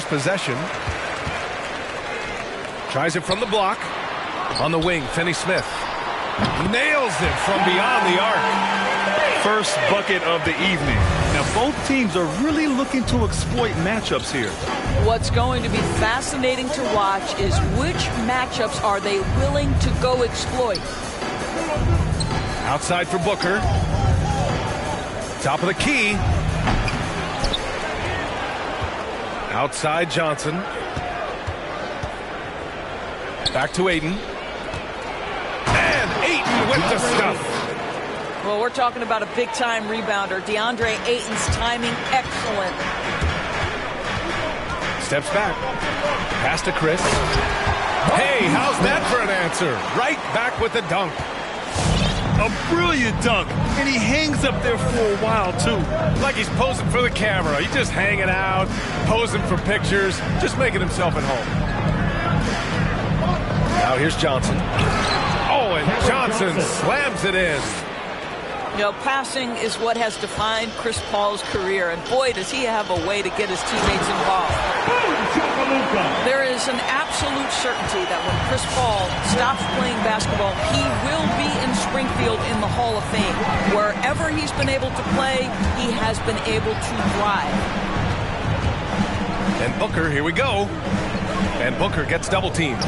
Possession. Tries it from the block. On the wing, Finney Smith. Nails it from beyond the arc. First bucket of the evening. Now both teams are really looking to exploit matchups here. What's going to be fascinating to watch is which matchups are they willing to go exploit. Outside for Booker. Top of the key. Outside Johnson. Back to Ayton. And Ayton with the stuff. Well, we're talking about a big-time rebounder. DeAndre Ayton's timing, excellent. Steps back. Pass to Chris. Hey, how's that for an answer? Right back with the dunk. A brilliant dunk, and he hangs up there for a while, too. Like he's posing for the camera. He's just hanging out, posing for pictures, just making himself at home. Now here's Johnson. Oh, and Johnson slams it in. You know, passing is what has defined Chris Paul's career, and boy, does he have a way to get his teammates involved. There is an absolute certainty that when Chris Paul stops playing basketball, he will be in Springfield in the Hall of Fame. Wherever he's been able to play, he has been able to thrive. And Booker, here we go. And Booker gets double teamed.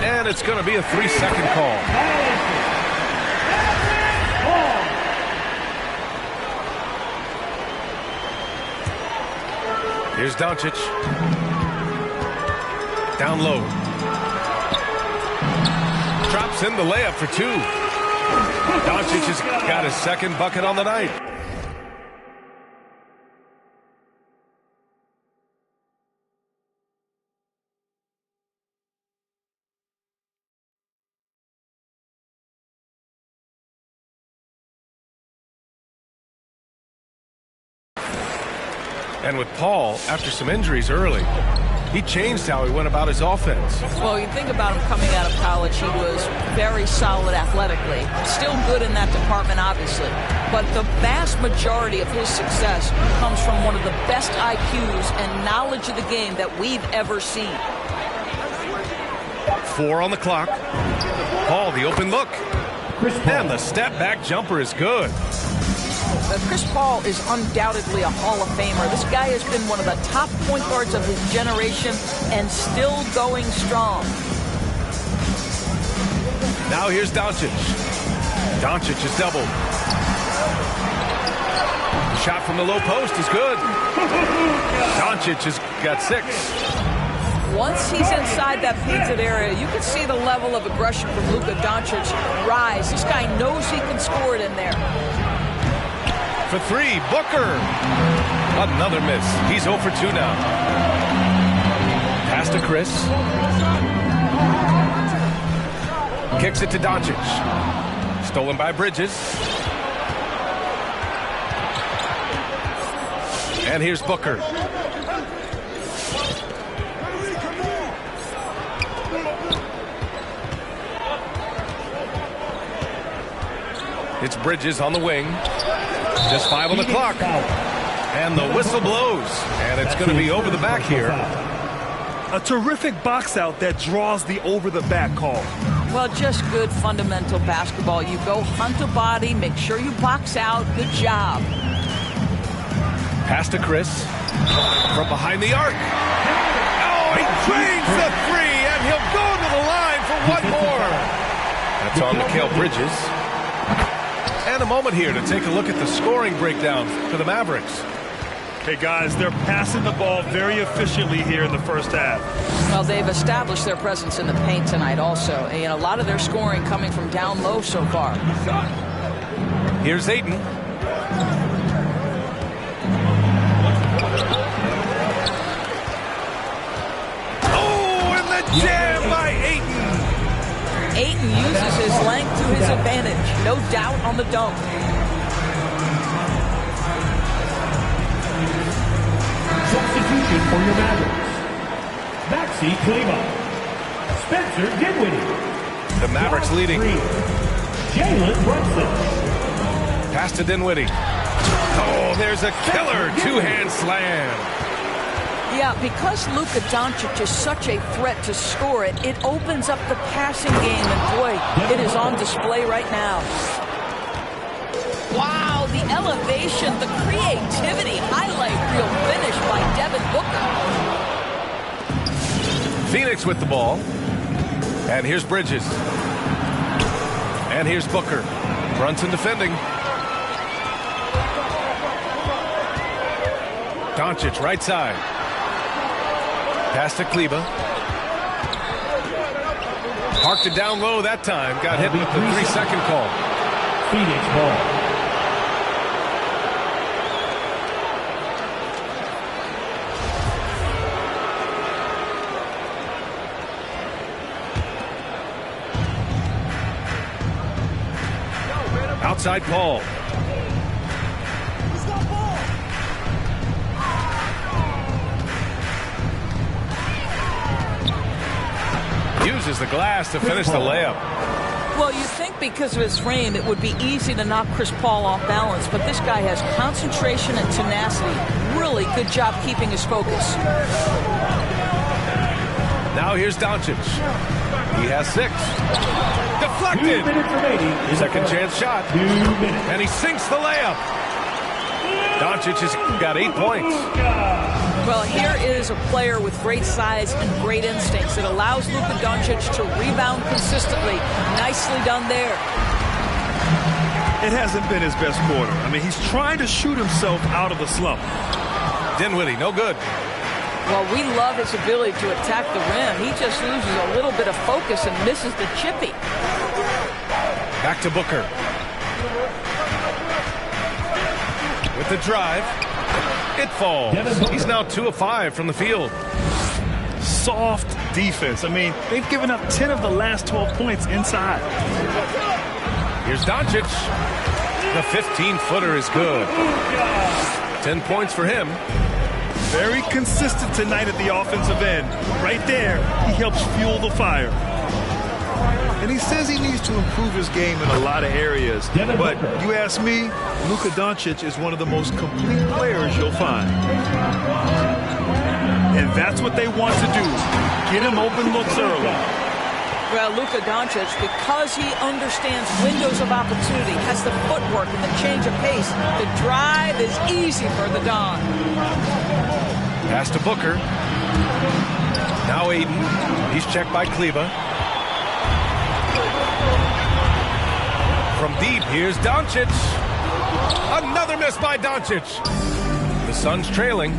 And it's going to be a 3-second call. Here's Doncic. Down low. Drops in the layup for two. Doncic has got his second bucket on the night. And with Paul, after some injuries early, he changed how he went about his offense. Well, you think about him coming out of college, he was very solid athletically. Still good in that department, obviously. But the vast majority of his success comes from one of the best IQs and knowledge of the game that we've ever seen. 4 on the clock. Paul, the open look. And the step-back jumper is good. Chris Paul is undoubtedly a Hall of Famer. This guy has been one of the top point guards of his generation and still going strong. Now here's Doncic. Doncic is doubled. The shot from the low post is good. Doncic has got 6. Once he's inside that painted area, you can see the level of aggression from Luka Doncic rise. This guy knows he can score it in there. For 3, Booker. Another miss. He's 0 for 2 now. Pass to Chris. Kicks it to Doncic. Stolen by Bridges. And here's Booker. It's Bridges on the wing. Just 5 on the clock. And the whistle blows. And it's going to be over the back here. A terrific box out that draws the over the back call. Well, just good fundamental basketball. You go hunt a body, make sure you box out. Good job. Pass to Chris. From behind the arc. Oh, he drains the 3, and he'll go to the line for one more. That's on Mikal Bridges. And a moment here to take a look at the scoring breakdown for the Mavericks. Hey, guys, they're passing the ball very efficiently here in the first half. Well, they've established their presence in the paint tonight also. And a lot of their scoring coming from down low so far. Here's Ayton. Oh, and the jam by Ayton. Ayton uses his length to his advantage. No doubt on the dunk. Substitution for your Mavericks. Maxi Kleber. Spencer Dinwiddie. The Mavericks leading. Jalen Brunson. Pass to Dinwiddie. Oh, there's a killer two-hand slam. Yeah, because Luka Doncic is such a threat to score it, it opens up the passing game, and boy, it is on display right now. Wow, the elevation, the creativity, highlight reel finish by Devin Booker. Phoenix with the ball. And here's Bridges. And here's Booker. Brunson defending. Doncic right side. Pass to Kleber. Parked it down low that time. Got hit with the 3-second call. Phoenix ball. Outside Paul. Uses the glass to finish the layup. Well, you think because of his frame it would be easy to knock Chris Paul off balance, but this guy has concentration and tenacity. Really good job keeping his focus. Now here's Doncic. He has 6. Deflected. 2 minutes remaining. Second chance shot. 2 minutes. And he sinks the layup. Doncic has got 8 points. Well, here is a player with great size and great instincts. It allows Luka Doncic to rebound consistently. Nicely done there. It hasn't been his best quarter. I mean, he's trying to shoot himself out of the slump. Dinwiddie, no good. Well, we love his ability to attack the rim. He just loses a little bit of focus and misses the chippy. Back to Booker. With the drive. It falls. He's now 2 of 5 from the field. Soft defense. I mean, they've given up 10 of the last 12 points inside. Here's Doncic. The 15-footer is good. 10 points for him. Very consistent tonight at the offensive end. Right there, he helps fuel the fire. And he says he needs to improve his game in a lot of areas. But you ask me, Luka Doncic is one of the most complete players you'll find. And that's what they want to do. Get him open looks early. Well, Luka Doncic, because he understands windows of opportunity, has the footwork and the change of pace, the drive is easy for the Don. Pass to Booker. Now Aiden. He's checked by Kleber. From deep, here's Doncic. Another miss by Doncic. The Suns trailing.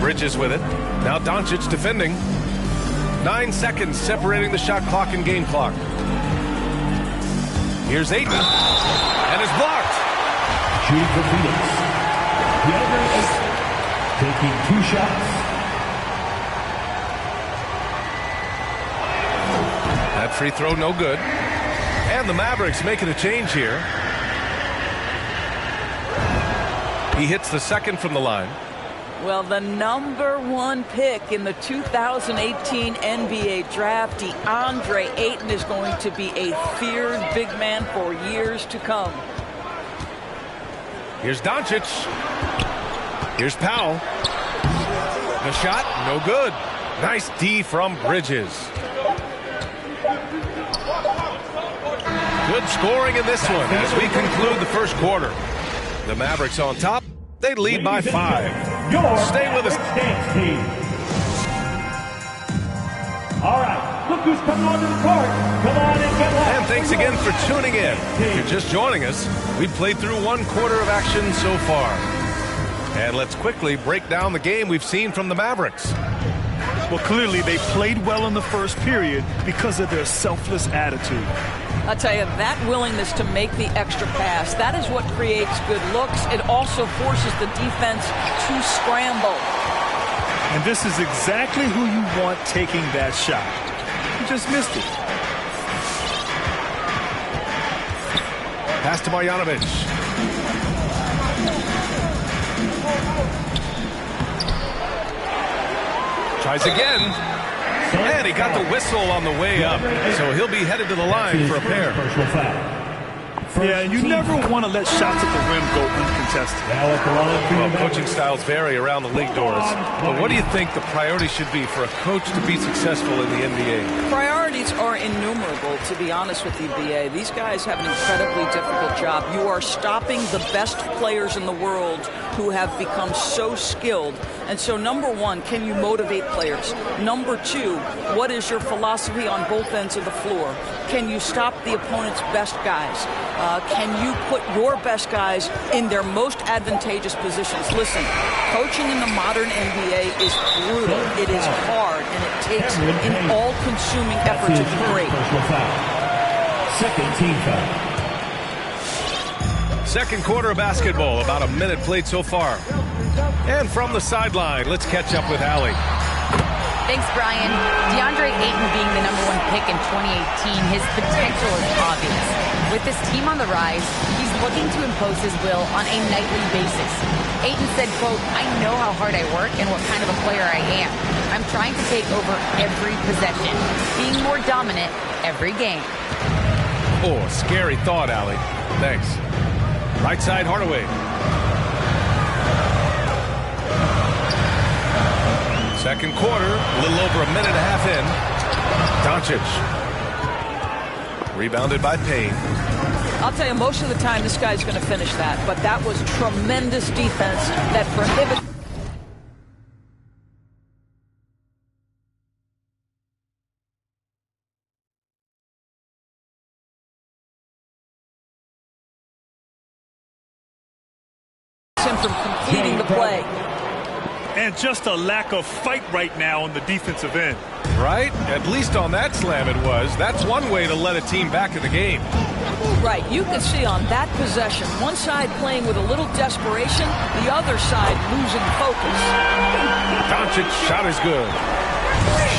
Bridges with it. Now Doncic defending. 9 seconds separating the shot clock and game clock. Here's Aiden. And is blocked. Shooting for Phoenix. DeAndre Ayton taking 2 shots. That free throw no good. And the Mavericks making a change here. He hits the second from the line. Well, the #1 pick in the 2018 NBA Draft, DeAndre Ayton, is going to be a feared big man for years to come. Here's Doncic. Here's Powell. The shot, no good. Nice D from Bridges. Good scoring in this one as we conclude the first quarter. The Mavericks on top. They lead by 5. Stay with us. All right, look who's coming onto the court. Come on and get lost. And thanks again for tuning in. If you're just joining us, we've played through 1 quarter of action so far. And let's quickly break down the game we've seen from the Mavericks. Well, clearly they played well in the first period because of their selfless attitude. I'll tell you, that willingness to make the extra pass, that is what creates good looks. It also forces the defense to scramble. And this is exactly who you want taking that shot. You just missed it. Pass to Marjanovic. Tries again. And he got the whistle on the way up. So he'll be headed to the line for a pair. Yeah, you never want to let shots at the rim go uncontested. Well, coaching styles vary around the league, Doris. But what do you think the priority should be for a coach to be successful in the NBA? Priorities are innumerable, to be honest with you, B.A. These guys have an incredibly difficult job. You are stopping the best players in the world who have become so skilled. And so, number one, can you motivate players? Number two, what is your philosophy on both ends of the floor? Can you stop the opponent's best guys? Can you put your best guys in their most advantageous positions? Listen, coaching in the modern NBA is brutal. It is hard, and it takes an all-consuming effort to be great. Second team foul. Second quarter of basketball, about a minute played so far. And from the sideline, let's catch up with Allie. Thanks, Brian. DeAndre Ayton being the #1 pick in 2018, his potential is obvious. With his team on the rise, he's looking to impose his will on a nightly basis. Ayton said, quote, "I know how hard I work and what kind of a player I am. I'm trying to take over every possession, being more dominant every game." Oh, scary thought, Allie. Thanks. Right side, Hardaway. Second quarter, a little over a minute and a half in. Doncic. Rebounded by Payne. I'll tell you, most of the time this guy's going to finish that, but that was tremendous defense that prohibits him from completing the play. And just a lack of fight right now on the defensive end. Right? At least on that slam it was. That's one way to let a team back in the game. Right. You can see on that possession, one side playing with a little desperation, the other side losing focus. Doncic shot is good.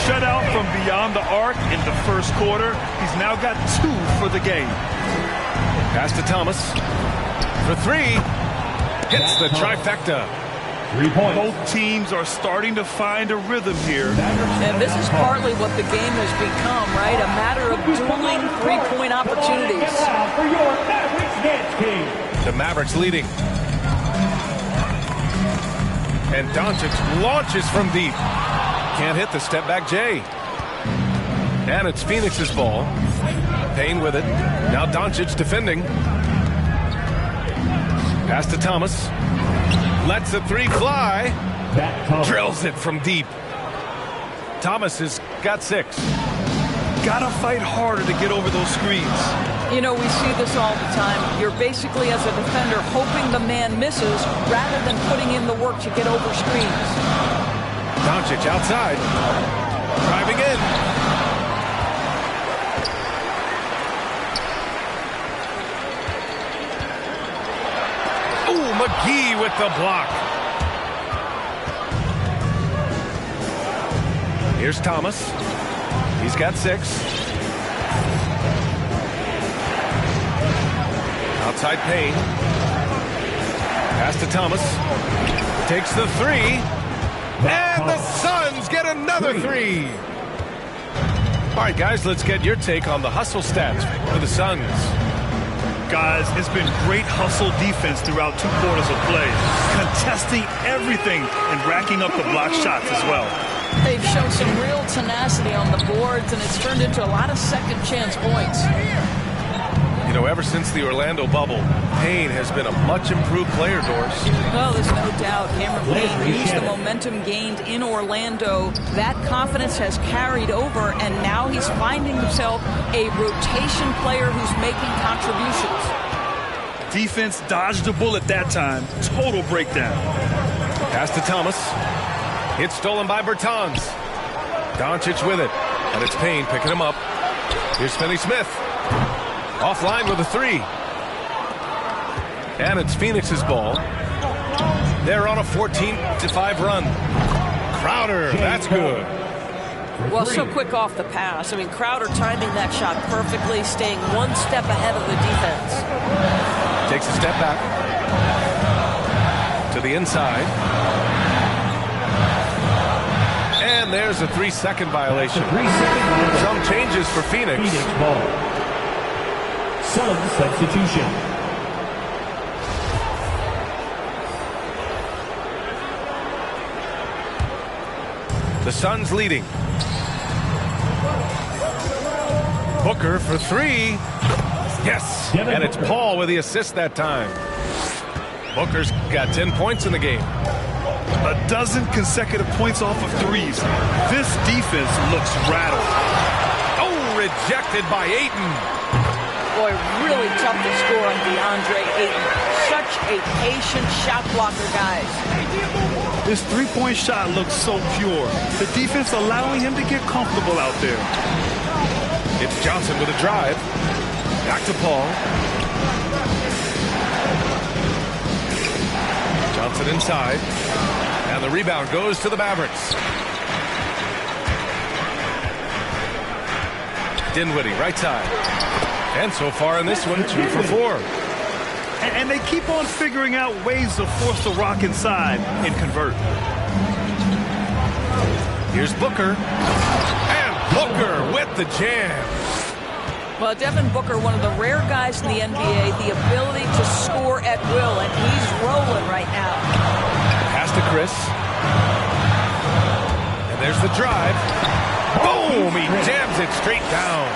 Shut out from beyond the arc in the first quarter. He's now got 2 for the game. Pass to Thomas. For 3. Hits the trifecta. 3 points. Both teams are starting to find a rhythm here. And this is partly what the game has become, right? A matter of dueling three-point opportunities. For your Mavericks dance team. The Mavericks leading. And Doncic launches from deep. Can't hit the step-back J. And it's Phoenix's ball. Payne with it. Now Doncic defending. Pass to Thomas. Lets the 3 fly. Drills it from deep. Thomas has got 6. Gotta fight harder to get over those screens. You know, we see this all the time. You're basically, as a defender, hoping the man misses rather than putting in the work to get over screens. Doncic outside. Driving in. Ooh, McGee with the block. Here's Thomas. He's got 6. Outside Payne. Pass to Thomas. Takes the 3. And the Suns get another 3. All right, guys, let's get your take on the hustle stats for the Suns. Guys, it's been great hustle defense throughout 2 quarters of play. Contesting everything and racking up the block shots as well. They've shown some real tenacity on the boards, and it's turned into a lot of second-chance points. You know, ever since the Orlando bubble, Payne has been a much-improved player, Doris. Well, there's no doubt. Cameron Payne used the momentum gained in Orlando. That confidence has carried over, and now he's finding himself a rotation player who's making contributions. Defense dodged a bullet that time. Total breakdown. Pass to Thomas. Hit stolen by Bertans. Doncic with it. And it's Payne picking him up. Here's Finney-Smith. Offline with a 3. And it's Phoenix's ball. They're on a 14-5 run. Crowder, that's good. Well, so quick off the pass. I mean, Crowder timing that shot perfectly, staying one step ahead of the defense. Takes a step back. To the inside. And there's a 3-second violation. Some changes for Phoenix. Sun substitution. The Suns leading. Booker for three. Yes, and it's Paul with the assist that time. Booker's got 10 points in the game. A dozen consecutive points off of threes. This defense looks rattled. Oh, rejected by Ayton. Boy, really tough to score on DeAndre Ayton. Such a patient shot blocker, guys. His three-point shot looks so pure. The defense allowing him to get comfortable out there. It's Johnson with a drive. Back to Paul. Johnson inside. And the rebound goes to the Mavericks. Dinwiddie, right side. And so far in this one, 2 for 4. And they keep on figuring out ways to force the rock inside and convert. Here's Booker. And Booker with the jam. Well, Devin Booker, one of the rare guys in the NBA, the ability to score at will, and he's rolling right now. Pass to Chris. And there's the drive. Boom! He jams it straight down.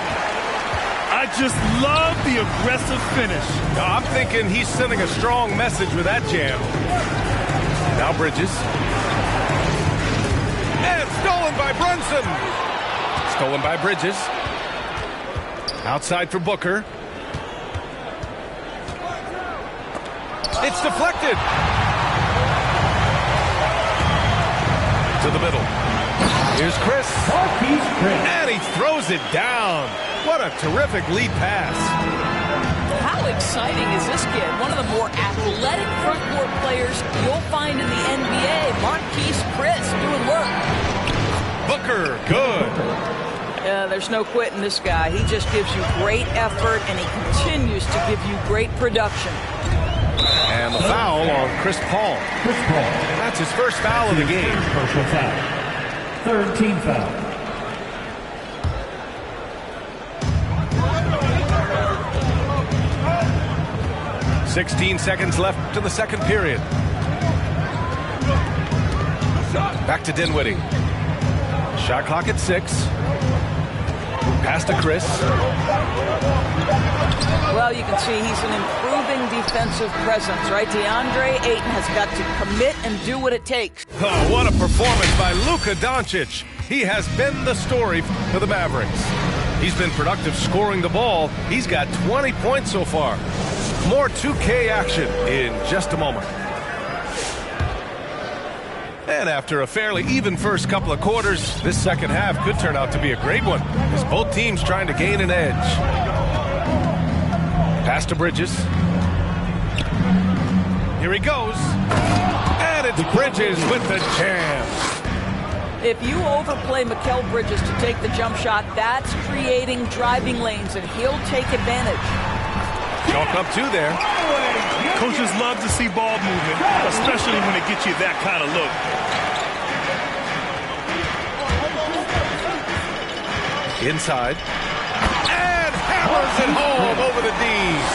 I just love the aggressive finish. No, I'm thinking he's sending a strong message with that jam. Now Bridges. And stolen by Brunson. Stolen by Bridges. Outside for Booker. It's deflected. To the middle. Here's Chris. And he throws it down. What a terrific lead pass. How exciting is this kid? One of the more athletic front court players you'll find in the NBA. Marquise Chris doing work. Booker, good. There's no quitting this guy. He just gives you great effort, and he continues to give you great production. And the foul on Chris Paul. That's his first foul of the game. Personal foul. Third team foul. "16 seconds left in the second period. Back to Dinwiddie. Shot clock at 6. Pass to Chris. Well, you can see he's an improving defensive presence, right? DeAndre Ayton has got to commit and do what it takes. Oh, what a performance by Luka Doncic. He has been the story for the Mavericks. He's been productive scoring the ball. He's got 20 points so far. More 2K action in just a moment. And after a fairly even first couple of quarters, this second half could turn out to be a great one, as both teams trying to gain an edge. Pass to Bridges. Here he goes. And it's Bridges with the jam. If you overplay Mikal Bridges to take the jump shot, that's creating driving lanes, and he'll take advantage. Chalk up 2 there. Coaches love to see ball movement, especially when it gets you that kind of look. Inside. And hammers it home over the D's.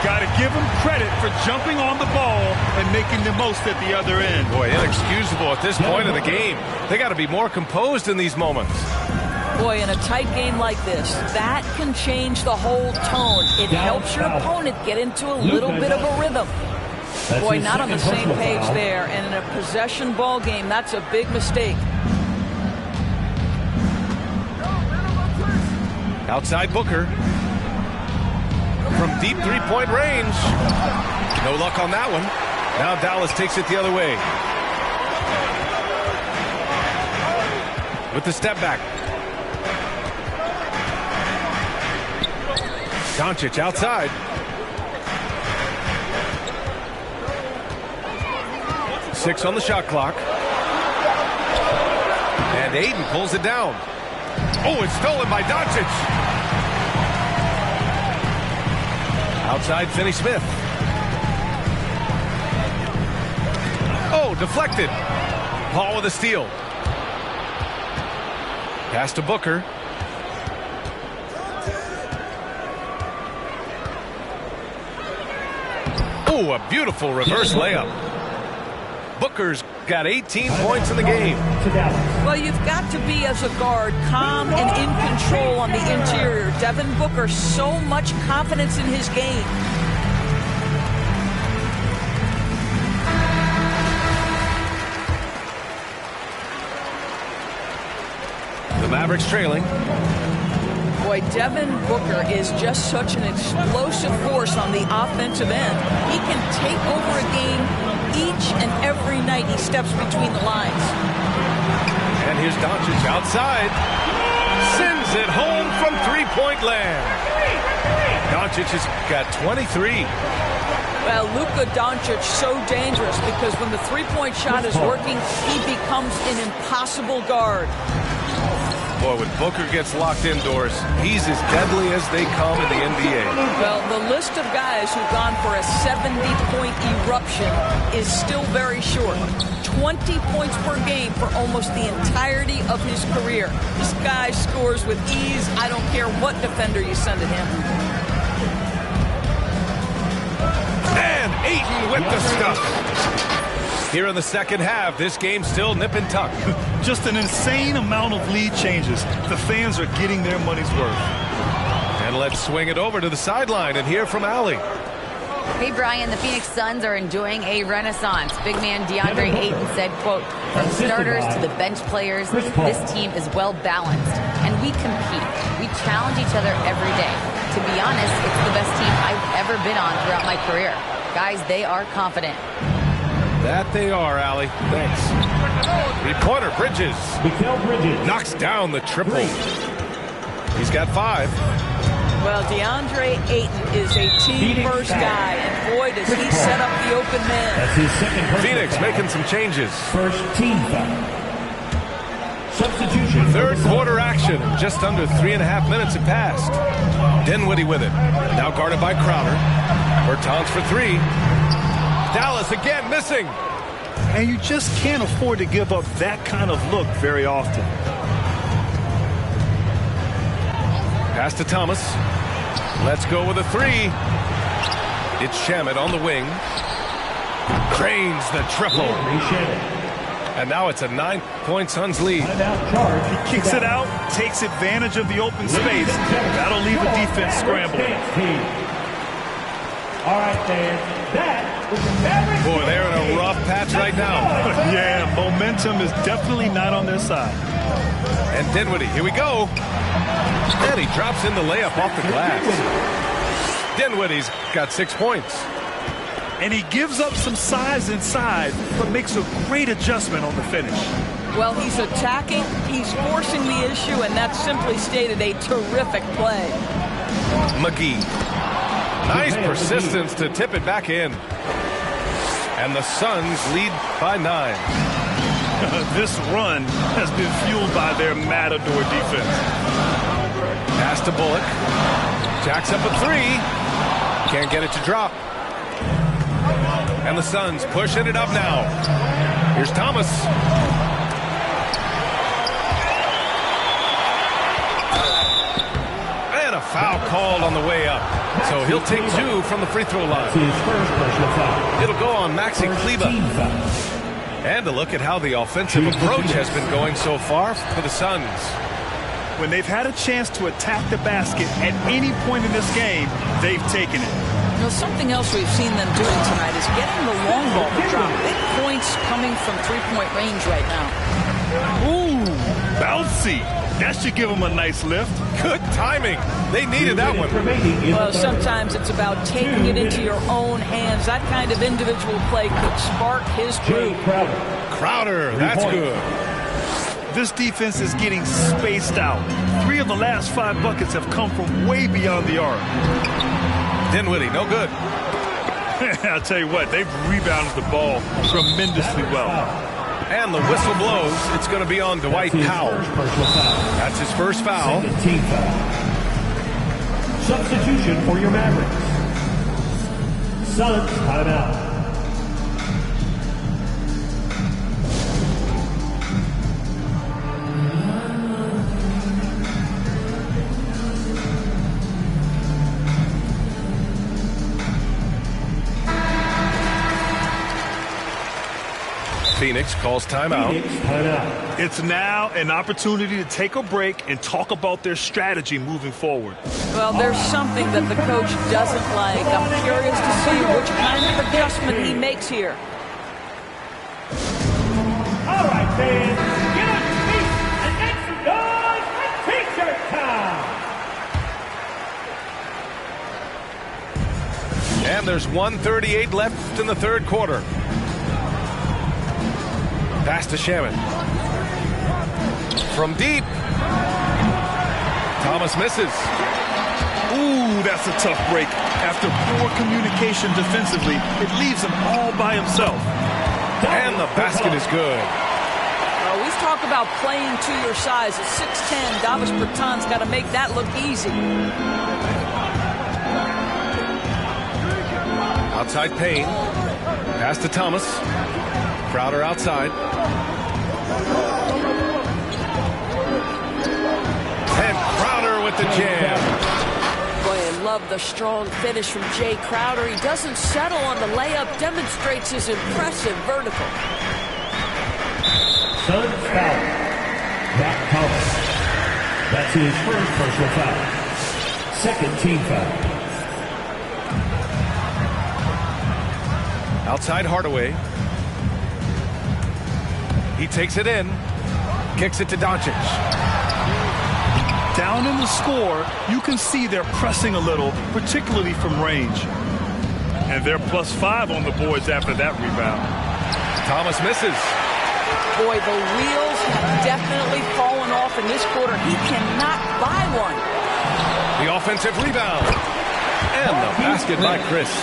Got to give him credit for jumping on the ball and making the most at the other end. Boy, inexcusable at this point of the game. They got to be more composed in these moments. Boy, in a tight game like this, that can change the whole tone. It helps your opponent get into a little bit of a rhythm. Boy, not on the same page there. And in a possession ball game, that's a big mistake. Outside Booker. From deep three-point range. No luck on that one. Now Dallas takes it the other way. With the step back. Doncic outside. Six on the shot clock. And Ayton pulls it down. Oh, it's stolen by Doncic. Outside Finney-Smith. Oh, deflected. Paul with a steal. Pass to Booker. Ooh, a beautiful reverse layup. Booker's got 18 points in the game. Well, you've got to be, as a guard, calm and in control on the interior. Devin Booker, so much confidence in his game. The Mavericks trailing. Boy, Devin Booker is just such an explosive force on the offensive end. He can take over a game each and every night he steps between the lines. And here's Doncic outside. Sends it home from three-point land. Doncic has got 23. Well, Luka Doncic so dangerous because when the three-point shot is working, he becomes an impossible guard. Boy, when Booker gets locked indoors, he's as deadly as they come in the NBA. Well, the list of guys who've gone for a 70-point eruption is still very short. 20 points per game for almost the entirety of his career. This guy scores with ease. I don't care what defender you send at him. And Ayton with the stuff. Here in the second half, this game's still nip and tuck. Just an insane amount of lead changes. The fans are getting their money's worth. And let's swing it over to the sideline and hear from Allie. Hey, Brian, the Phoenix Suns are enjoying a renaissance. Big man DeAndre Ayton said, quote, from starters to the bench players, this team is well balanced, and we compete. We challenge each other every day. To be honest, it's the best team I've ever been on throughout my career. Guys, they are confident. That they are, Allie. Thanks. Three-pointer, Bridges. Knocks down the triple. He's got 5. Well, DeAndre Ayton is a team-first guy, and boy, does he set up the open man. That's his second. Phoenix making some changes. First team foul. Substitution. Third quarter action. Just under 3.5 minutes have passed. Dinwiddie with it. Now guarded by Crowder. Bertans for 3. Dallas again missing. And you just can't afford to give up that kind of look very often. Pass to Thomas. Let's go with a 3. It's Shamet on the wing. Drains the triple. And now it's a 9-point Suns lead. He kicks it out, takes advantage of the open space. That'll leave the defense scrambling. All right, fans. Boy, they're in a rough patch right now. Yeah, momentum is definitely not on their side. And Dinwiddie, here we go. And he drops in the layup off the glass. Dinwiddie's got 6 points. And he gives up some size inside, but makes a great adjustment on the finish. Well, he's attacking, he's forcing the issue, and that's simply stated a terrific play. McGee. Nice persistence to tip it back in. And the Suns lead by 9. This run has been fueled by their matador defense. Pass to Bullock. Jacks up a 3. Can't get it to drop. And the Suns pushing it up now. Here's Thomas. And a foul called on the way up. So he'll take 2 from the free throw line. It'll go on Maxi Kleber. And a look at how the offensive approach has been going so far for the Suns. When they've had a chance to attack the basket at any point in this game, they've taken it. You know, something else we've seen them doing tonight is getting the long ball to drop. Big points coming from three-point range right now. Ooh, bouncy. That should give them a nice lift. Good timing. They needed that one. Well, sometimes it's about taking it into your own hands. That kind of individual play could spark his group. Crowder, that's good. This defense is getting spaced out. 3 of the last 5 buckets have come from way beyond the arc. Dinwiddie, no good. I'll tell you what, they've rebounded the ball tremendously well. And the whistle blows. It's going to be on Dwight Powell. That's his first foul. Substitution for your Mavericks. Suns timeout. Phoenix calls timeout. It's now an opportunity to take a break and talk about their strategy moving forward. Well, there's something that the coach doesn't like. I'm curious to see which kind of adjustment he makes here. All right, fans, get on your feet and make some noise for T-shirt time. And there's 1:38 left in the third quarter. Pass to Shaman. From deep. Thomas misses. Ooh, that's a tough break. After poor communication defensively, it leaves him all by himself. And the basket is good. We talk about playing to your size. At 6'10", Davis Bertans got to make that look easy. Outside Payne. Pass to Thomas. Crowder outside. 10. Crowder with the jam. Boy, I love the strong finish from Jay Crowder. He doesn't settle on the layup, demonstrates his impressive vertical. Suns foul. Matt Thomas. That's his first personal foul. Second team foul. Outside Hardaway. He takes it in. Kicks it to Doncic. Down in the score, you can see they're pressing a little, particularly from range. And they're +5 on the boards after that rebound. Thomas misses. Boy, the wheels have definitely fallen off in this quarter. He cannot buy one. The offensive rebound. And the basket by Chris.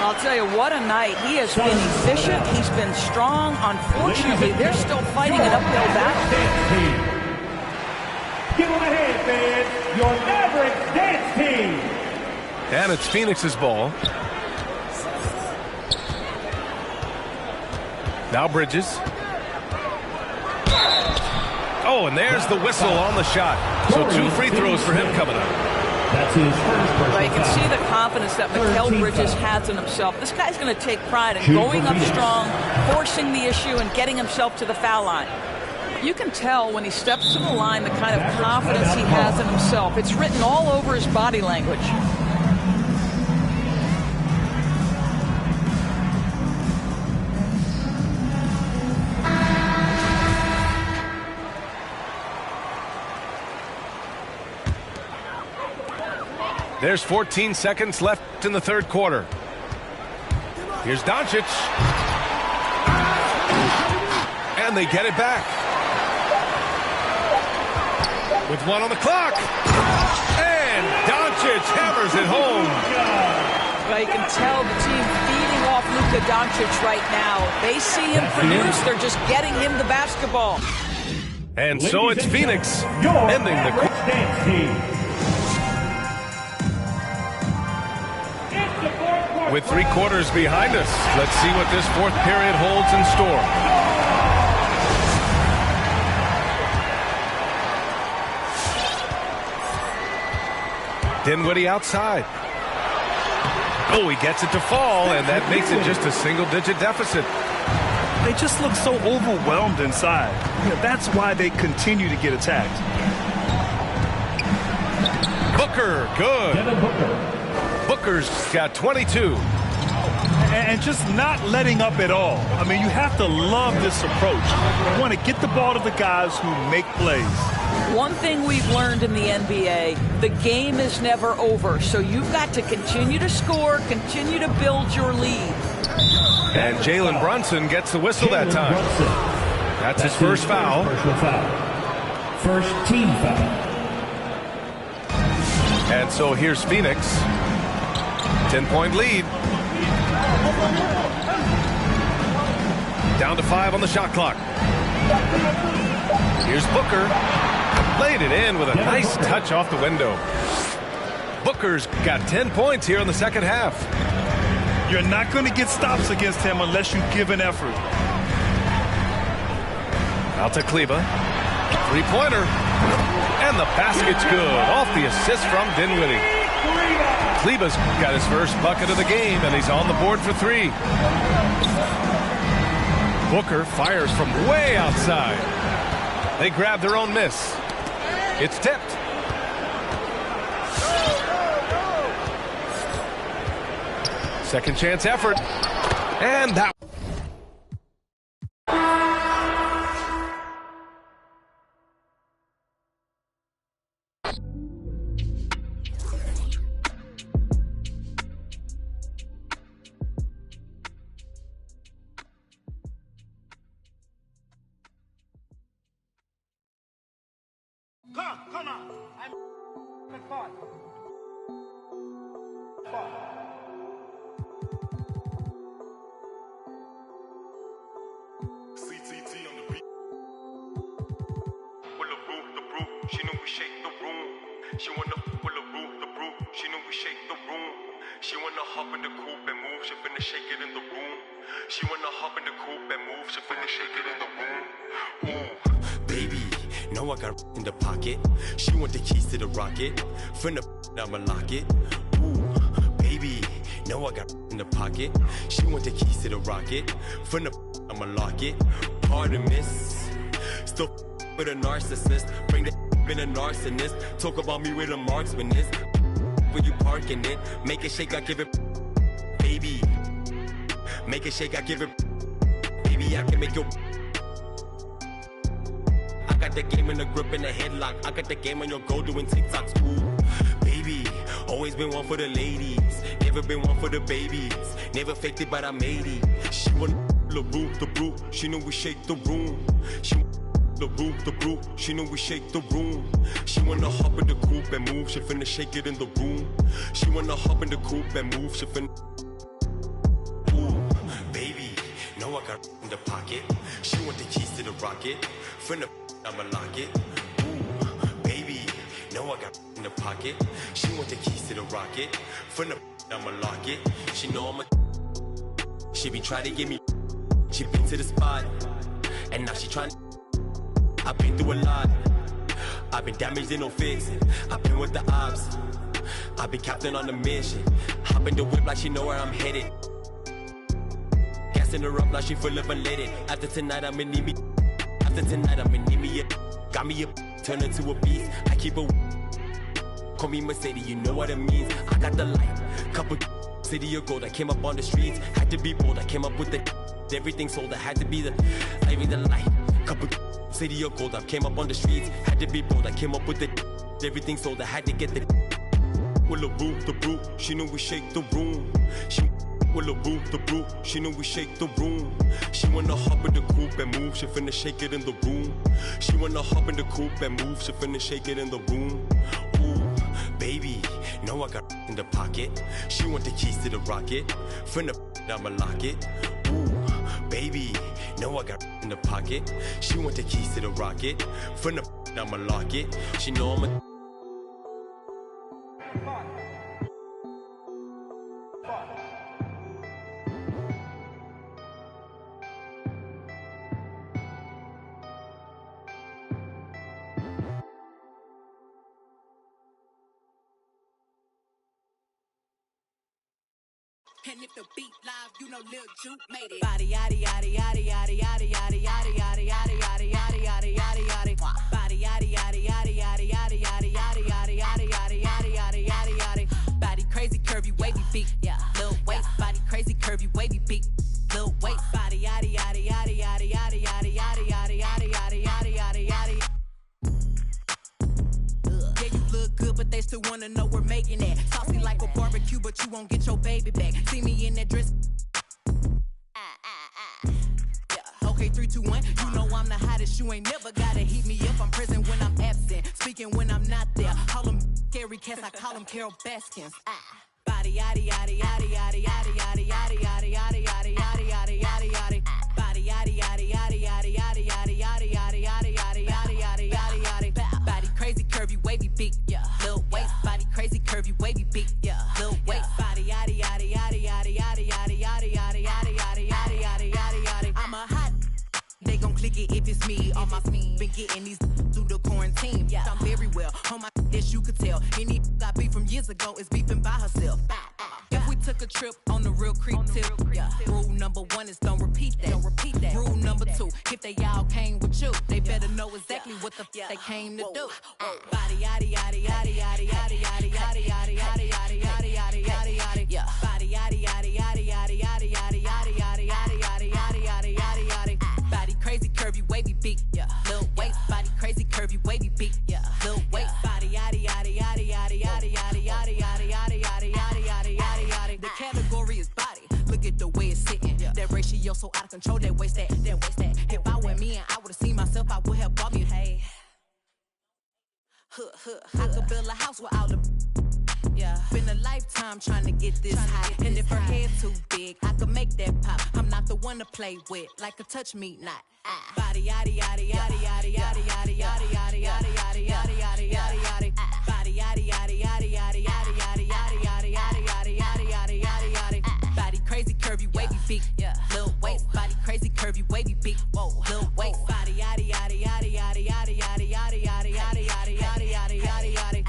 I'll tell you, what a night. He has been efficient. He's been strong. Unfortunately, they're still fighting an uphill battle. Give them a hand, fans. Your Mavericks dance team. And it's Phoenix's ball. Now Bridges. Oh, and there's the whistle on the shot. So 2 free throws for him coming up. That's his first personal But you can foul. see the confidence that Mikal Bridges has in himself. This guy's going to take pride in going up strong, forcing the issue, and getting himself to the foul line. You can tell when he steps to the line the kind of confidence he has in himself. It's written all over his body language. There's 14 seconds left in the third quarter. Here's Doncic. And they get it back. With 1 on the clock. And Doncic hammers it home. Well, you can tell the team feeding off Luka Doncic right now. They see him produce. They're just getting him the basketball. And so it's Phoenix ending the Mavericks dance team. With 3 quarters behind us, let's see what this fourth period holds in store. Dinwiddie outside. Oh, he gets it to fall, and that makes it just a single-digit deficit. They just look so overwhelmed inside. That's why they continue to get attacked. Booker, good. Devin Booker. Booker's got 22. And just not letting up at all. I mean, you have to love this approach. You want to get the ball to the guys who make plays. One thing we've learned in the NBA, the game is never over. So you've got to continue to score, continue to build your lead. And Jalen Brunson gets the whistle that time. That's his first foul. First team foul. And so here's Phoenix. 10-point lead. Down to 5 on the shot clock. Here's Booker. Laid it in with a nice touch off the window. Booker's got 10 points here in the second half. You're not going to get stops against him unless you give an effort. Out to Kleber. Three-pointer. And the basket's good. Off the assist from Dinwiddie. Kleber's got his first bucket of the game, and he's on the board for 3. Booker fires from way outside. They grab their own miss. It's tipped. Second chance effort. And that. Come on. I'm fun. CTT on the beat. With the brew, she knew we shake the room. She wanna with the brew, she knew we shake the room. She wanna hop in the coupe and move, she finna shake it in the room. She wanna hop in the coupe and move, she finna shake it in the room. Ooh, baby, know I got in the pocket. She want the keys to the rocket. Finna I'ma lock it. Ooh, baby, know I got in the pocket. She want the keys to the rocket. Finna I'ma lock it. Pardon miss. Still with a narcissist. Bring the in a narcissist. Talk about me with a marksmanist. When you parking it, make it shake, I give it. Baby, make it shake, I give it. Baby, I can make your. I got the game in the grip and the headlock. I got the game on your go doing TikToks. Ooh, baby, always been one for the ladies. Never been one for the babies. Never faked it, but I made it. She want the brew. She knew we shake the room. She the brew. She knew we shake the room. She wanna hop in the coupe and move. She finna shake it in the room. She wanna hop in the coupe and move. She finna. Ooh, baby, know I got in the pocket. She want the keys to the rocket. Finna, I'ma lock it. Ooh, baby, know I got in the pocket. She want the keys to the rocket. Finna, I'ma lock it. She know I'm a. She be trying to get me. She been to the spot, and now she trying. I've been through a lot. I've been damaged and no fixing. I've been with the ops. I've been captain on the mission. Hop in the whip like she know where I'm headed. Gassing her up now she full of unleaded. After tonight I'm in need me. After tonight I'm in need me. Got me up, turn into a beast. I keep a. Call me Mercedes, you know what it means. I got the light. Couple city of gold. I came up on the streets. Had to be bold. I came up with the. Everything sold. I had to be the. I mean the light. Couple. City of gold, I came up on the streets, had to be bold, I came up with it. Everything sold, I had to get the. With the brew, she knew we shake the room. She with the brew, she knew we shake the room. She wanna hop in the coupe and move, she finna shake it in the room. She wanna hop in the coupe and move, she finna shake it in the room. Ooh, baby, know I got in the pocket. She want the keys to the rocket. Finna, I'ma lock it. Ooh, baby, know I got in the pocket. She want the keys to the rocket. Finna, I'ma lock it. She know I'm a. And if the beat live, you know Lil Juke made it. Body yaddy yaddy yaddy yaddy yaddy yaddy yaddy yaddy yaddy yaddy yaddy yaddy yaddy yaddy. Body yaddy yaddy yaddy yaddy yaddy yaddy yaddy yaddy yaddy yaddy yaddy yaddy yaddy yaddy. Body crazy, curvy, wavy, beat. Yeah, Lil waist. Body crazy, curvy, wavy, beat. Lil waist. Body yaddy yaddy yaddy yaddy yaddy yaddy yaddy yaddy yaddy yaddy yaddy yaddy yaddy. Yeah, you look good, but they still wanna know we're making it. Saucy like a barbecue, but you won't get your baby back. See me in that dress. Yeah. Okay, 3, 2, 1. You know I'm the hottest. You ain't never gotta heat me up. I'm present when I'm absent, speaking when I'm not there. Call them scary cats, I call them Carol Baskins. Body yaddy yaddy yaddy yaddy yaddy yaddy yaddy yaddy yaddy yaddy yaddy yaddy yaddy yaddy. Body yaddy yaddy yaddy yaddy yaddy yaddy yaddy yaddy yaddy yaddy yaddy yaddy yaddy yaddy. Body crazy, curvy, wavy, beat. Yeah, Lil waist. Body crazy, curvy, wavy, beat. Yeah, Lil waist. Body yaddy yaddy yaddy yaddy yaddy yaddy yaddy yaddy yaddy yaddy yaddy yaddy yaddy yaddy. I'm a hot. They gon' click it if it's me. All my been getting these through the quarantine. Yeah, I'm very well on my as you could tell. Any I beef from years ago is beefing by herself. If we took a trip on the real creep tip, rule number 1 is don't repeat that. Rule number 2, if they all came with you, they better know exactly what the they came to do. Body yaddy yaddy yaddy yaddy yaddy yaddy yaddy yaddy yaddy yaddy yaddy yaddy yaddy yaddy. Body yaddy yaddy yaddy yaddy yaddy yaddy yaddy yaddy yaddy yaddy yaddy yaddy yaddy yaddy. Body crazy, curvy, wavy, beat. Lil waist, body crazy, curvy, wavy, beat. Lil waist, body yaddy yaddy yaddy yaddy yaddy yaddy yaddy yaddy yaddy yaddy yaddy yaddy yaddy yaddy. The category is body. Look at the way it's sitting. That ratio so out of control. That waist that. If I were me and I would've seen myself, I would have bought me. Hey, I could build a house with all the. Been a lifetime trying to get this high. And if her head too big, I could make that pop. I'm not the one to play with, like a touch me not. Body yaddy yaddy yaddy yaddy yaddy yaddy yaddy yaddy yaddy yaddy yaddy yaddy yaddy yaddy. Body yaddy yaddy yaddy yaddy yaddy yaddy yaddy yaddy yaddy yaddy yaddy yaddy yaddy yaddy. Body crazy, curvy, wavy, beat. Lil waist, body crazy, curvy, wavy, beat. Lil waist, body yaddy yaddy yaddy yaddy yaddy yaddy yaddy yaddy yaddy yaddy yaddy yaddy yaddy yaddy.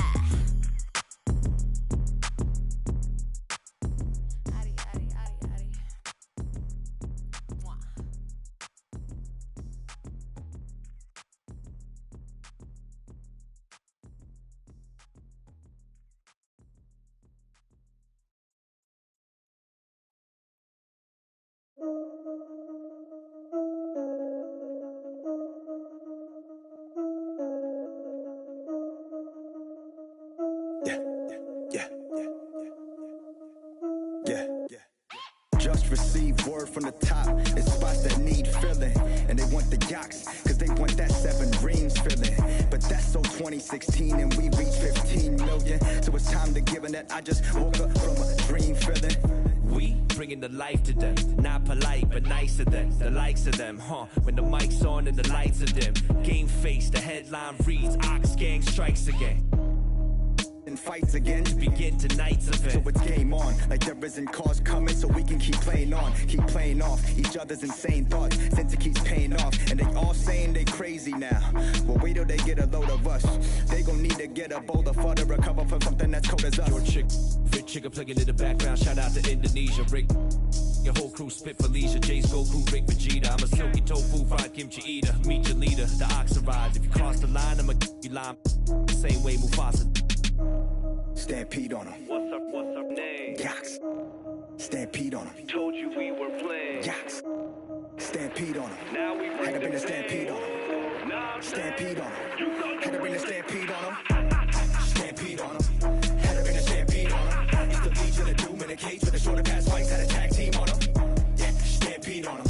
Just received word from the top. It's spots that need filling, and they want the yaks, cause they want that 7 rings filling. But that's so 2016 and we reached 15 million. So it's time to give it that. I just woke up from a dream feeling. We bringing the life to them, not polite but nicer than the likes of them, when the mic's on and the lights are dim. Game face, the headline reads Ox Gang strikes again. And fights again to begin tonight's event. So it's game on, like there isn't cause coming, so we can keep playing on, keep playing off each other's insane thoughts, since it keeps paying off. And they all saying they crazy now. Well, wait till they get a load of us. They gon' need to get a boulder for to recover from something that's cold as us. Your chick, Vic Chicka plugging in the background. Shout out to Indonesia, Rick. Your whole crew spit Felicia, Jay's Goku, Rick Vegeta. I'm a silky tofu, fried kimchi eater. Meet your leader, the oxen rides. If you cross the line, I'ma you line. Same way Mufasa. Stampede on them. What's up name? Yaks. Stampede on them. Told you we were playing. Yaks. Stampede on them. Now we had to bring the stampede on them. Stampede on them. Had to bring the stampede on them. Stampede on them. Had to bring the stampede on them. It's the Legion of Doom in a cage with a shorter pass fights. Had a tag team on them. Yeah, stampede on them.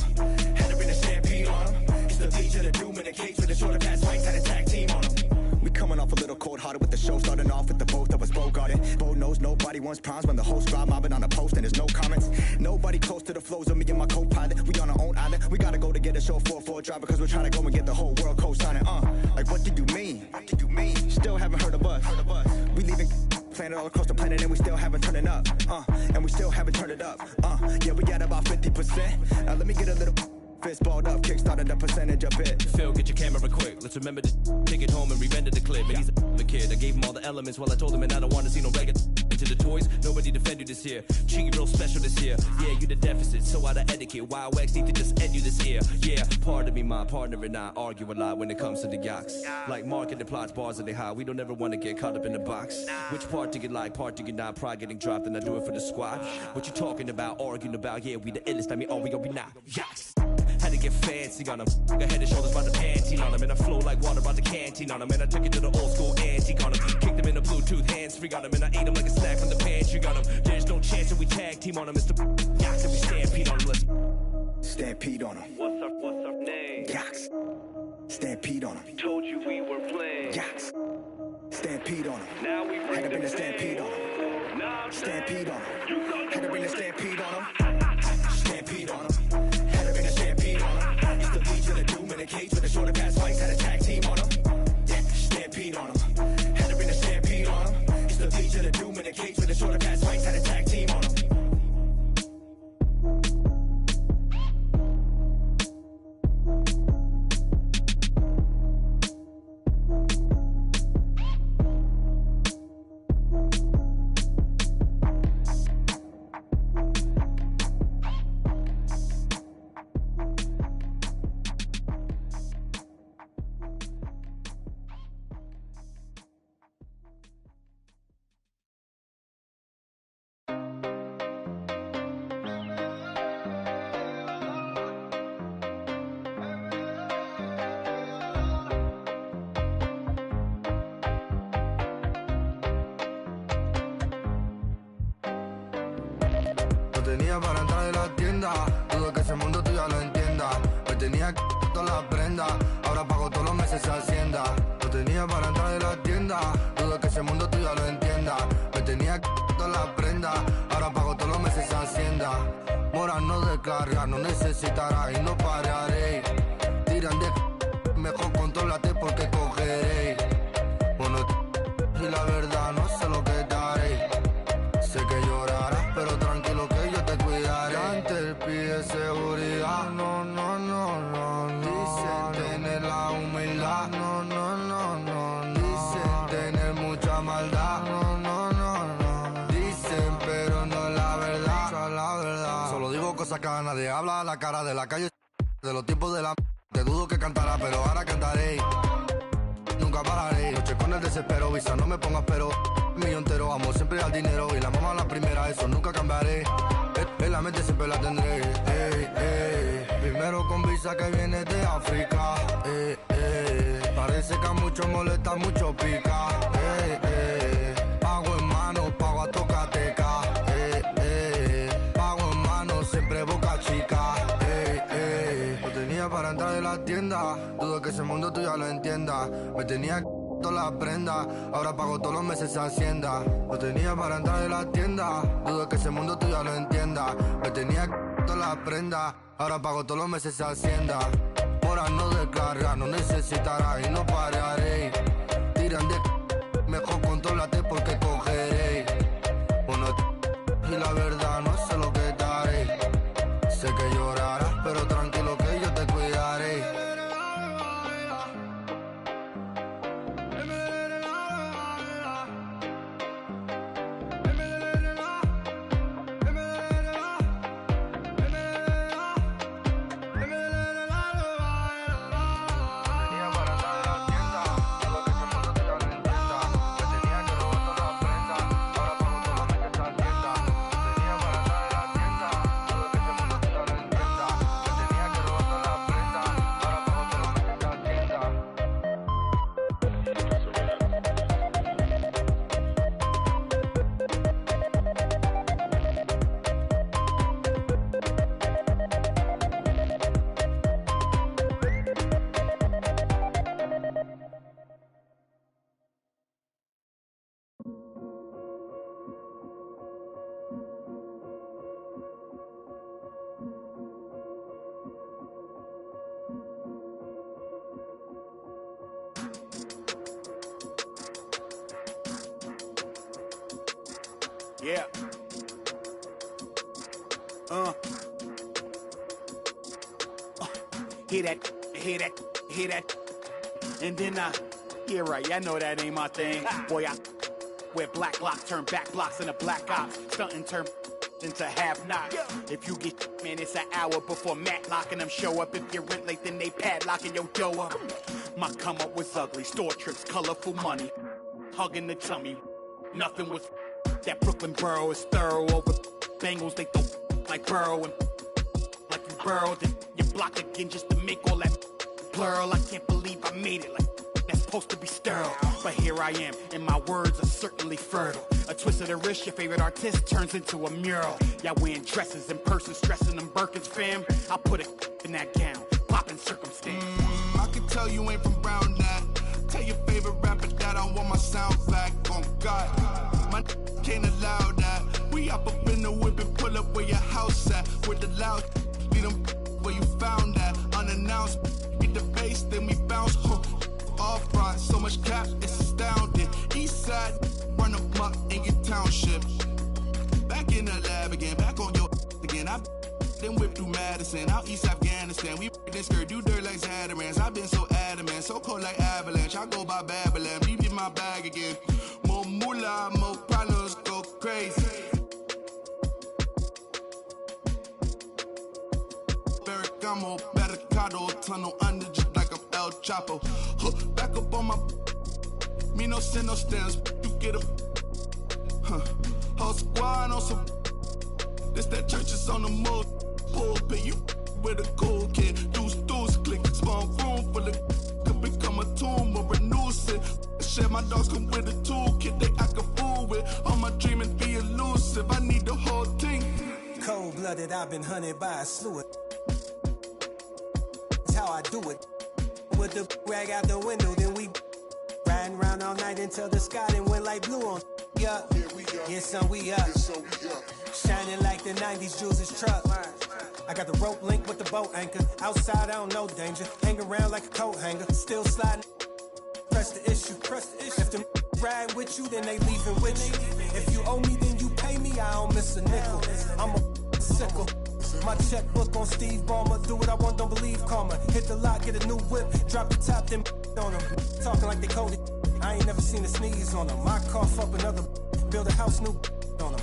Had to bring the stampede on them. It's the Legion of Doom in a cage with a shorter pass fights. Had a tag team on them. We coming off a little cold-hearted with the show starting off with the both of us bogarted. Bo knows nobody wants problems when the host crowd mobbing on a post and there's no comments. Nobody close to the flows of me and my co-pilot. We on our own island. We gotta go to get a show 4-4 drive because we're trying to go and get the whole world co-signing. Like what do you mean? What do you mean? Still haven't heard of us. We leaving planet all across the planet and we still haven't turned it up. And we still haven't turned it up. Yeah, we got about 50%. Now let me get a little fist balled up, kickstarted the percentage a bit. Phil, get your camera quick. Let's remember to take it home and re-render the clip. And he's a kid. I gave him all the elements while I told him, and I don't want to see no regular into the toys. Nobody defend you this year. Cheeky real special this year. Yeah, you the deficit, so out of etiquette. Wild Wax need to just end you this year. Yeah, pardon me, my partner and I argue a lot when it comes to the yaks. Like marketing plots, bars are they high. We don't ever want to get caught up in the box. Which part do you like, part do you not? Pride getting dropped and I do it for the squad. What you talking about, arguing about? Yeah, we the illest. I mean, are we not? Yaks. Had to get fancy on them. Got head and shoulders by the panty on them. And I flow like water by the canteen on them. And I took it to the old school antique on them. Kicked them in the Bluetooth hands free on them. And I ate them like a snack from the pantry on them. There's no chance that we tag team on them. It's the yaks and we stampede on them. Let's stampede on them. What's up name? Yaks. Stampede on them. Told you we were playing. Yaks. Stampede on them. Now we had to bring the stampede on them. Stampede on them. Had to bring the stampede on them. Stampede on them. Had to bring the stampede on them. It's the Legion of Doom in a cage with a shorter pass fights. Had a tag team on them. Yeah, stampede on them. Had to bring the stampede on them. It's the Legion of Doom in a cage with a shorter pass fights. Had a tag team on them. tenía para entrar en la tienda. Dudo que ese mundo tú ya lo entiendas. Me tenía que todas las prendas. Ahora pago todos los meses Hacienda. Lo tenía para entrar en la tienda. Dudo que ese mundo tú ya lo entiendas. Me tenía que todas las prendas. Ahora pago todos los meses Hacienda. Mora no descarga, no necesitará y no pararé. Tiran de mejor contrólate porque cogeré. Bueno, y la verdad no sé lo que daré. Sé que llorarás, pero tranquilo que yo te cuidaré. Antes pide seguridad, no, no, no, no, no. Dicen tener la humildad, no, no, no, no, no. Dicen tener mucha maldad, no, no, no, no. Dicen, pero no es la verdad, esa es la verdad. Solo digo cosas que a nadie habla, la cara de la calle, de los tiempos de la... Te dudo que cantará, pero ahora cantaré. Nunca pararé, noche con el desespero, visa, no me pongas pero. Mío entero, amo siempre al dinero y la mamá la primera, eso nunca cambiaré. En la mente siempre la tendré. Primero con visa que viene de África. Parece que a muchos molesta, mucho pica. Pago en mano, pago a tocateca. Pago en mano, siempre boca chica. Lo tenía para entrar en la tienda. Dudo que ese mundo tú ya lo entiendas. Me tenía todas las prendas. Ahora pago todos los meses Hacienda. Lo tenía para entrar en la tienda. Dudo que ese mundo tú ya lo entiendas. Me tenía todas las prendas. Ahora pago todos los meses Hacienda. Ahora no descarga, no necesitará y no pararé. Tiran de mejor contrólate porque cogeré. Bueno, y la verdad no sé lo que daré. Sé que llorarás, pero tranquilo que yo te cuidaré. Yeah. Hear that, hear that, hear that. And then yeah, right, I know that ain't my thing. Boy, I wear black locks, turn back blocks into black ops. Stunting turn into have-nots. If you get, man, it's an hour before Matlock and them show up. If you're rent late, then they padlocking your dough up. My come up was ugly, store trips, colorful money. Hugging the tummy, nothing was that Brooklyn borough is thorough over Bengals. They throw like Burrow and like you burrowed in your block again just to make all that plural. I can't believe I made it like that's supposed to be sterile. But here I am, and my words are certainly fertile. A twist of the wrist, your favorite artist turns into a mural. Y'all wearing dresses in person, stressing them Birkins, fam. I'll put a in that gown, poppin' circumstance. I can tell you ain't from Brown that. Tell your favorite rapper that I want my sound back. On God, my can't allow that. We up in the whip and pull up where your house at. With the loud, beat them where you found that. Unannounced, get the bass, then we bounce. Off front, so much cap, it's astounding. East side, run them up in your township. Back in the lab again, back on your again. I then whip through Madison, out East Afghanistan. We this skirt, do dirt like Zatarans. I've been so adamant, so cold like avalanche. I go by Babylon, leave in my bag again. More moolah, more problems, go crazy. Ferragamo, Barricado, tunnel under just like I'm El Chapo. Back up on my, me no send no stems, you get a, whole squad on some, this that church is on the move, pulpit, you with a cool kid, deuce, click, small room full of, could become a tomb or a nuisance. Shit, my dogs come with a toolkit, they act a fool with, all my dreaming be elusive, I need the whole thing. Cold. Cold-blooded, I've been hunted by a slew of. That's how I do it. With the rag out the window, then we riding around all night until the sky then went like blue on. Yeah, yeah, son, we up. Shining like the 90s Jules' truck. I got the rope link with the boat anchor. Outside, I don't know danger. Hang around like a coat hanger. Still sliding. Press the issue. If them ride with you, then they leaving with you. If you owe me, then you pay me. I don't miss a nickel. I'm a sickle. My checkbook on Steve Ballmer. Do what I want, don't believe karma. Hit the lot, get a new whip. Drop the top, then on them. Talking like they coded. I ain't never seen a sneeze on them. I cough up another. Build a house new on them.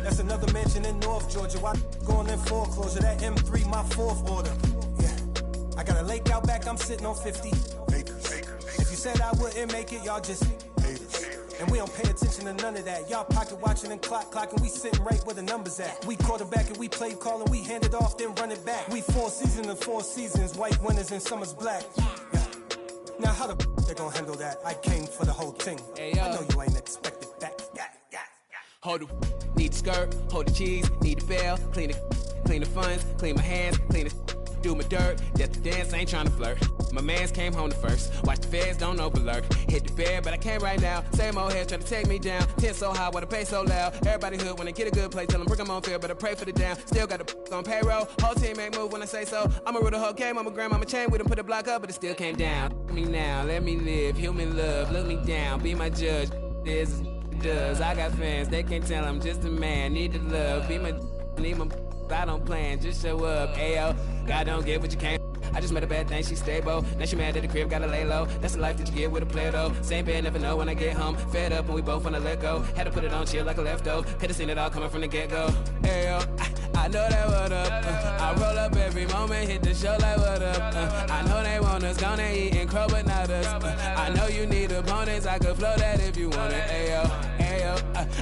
That's another mansion in North Georgia. Why going in foreclosure? That M3, my fourth order. Yeah, I got a lake out back. I'm sitting on 50 acres. If you said I wouldn't make it, y'all just haters. And we don't pay attention to none of that. Y'all pocket watching and clocking. We sitting right where the numbers at. We quarterback and we play call and we hand it off, then run it back. We 4 seasons and 4 seasons. White winners and summer's black. Yeah. Now how the they gonna handle that? I came for the whole thing. Hey, I know you ain't expected that. Hold the need the skirt, hold the cheese, need the bell, clean the funds, clean my hands, clean the do my dirt. Just the dance, ain't trying to flirt. My mans came home the first. Watch the feds, don't overlurk. Hit the bed, but I can't right now. Same old heads trying to take me down. 10 so high, wanna pay so loud. Everybody hood when they get a good play, tell them bring them on field, but I pray for the down. Still got the on payroll. Whole team ain't move when I say so. I'ma rule the whole game, I'ma grab, I'ma chain with them, put the block up, but it still came down. Let me now, let me live, human love, look me down, be my judge. This is does. I got fans, they can't tell I'm just a man. Need the love, be my, need my. I don't plan, just show up. Ayo, God don't get what you can't. I just met a bad thing, she stable. Now she mad at the crib, gotta lay low. That's the life that you get with a player though. Same bed, never know when I get home. Fed up and we both wanna let go. Had to put it on chill like a leftover. Could've seen it all coming from the get-go. Ayo, I know that what up. I roll up every moment, hit the show like what up. I know they want us, gonna eat and crow, but not us. I know you need opponents, I could flow that if you want it. Ayo,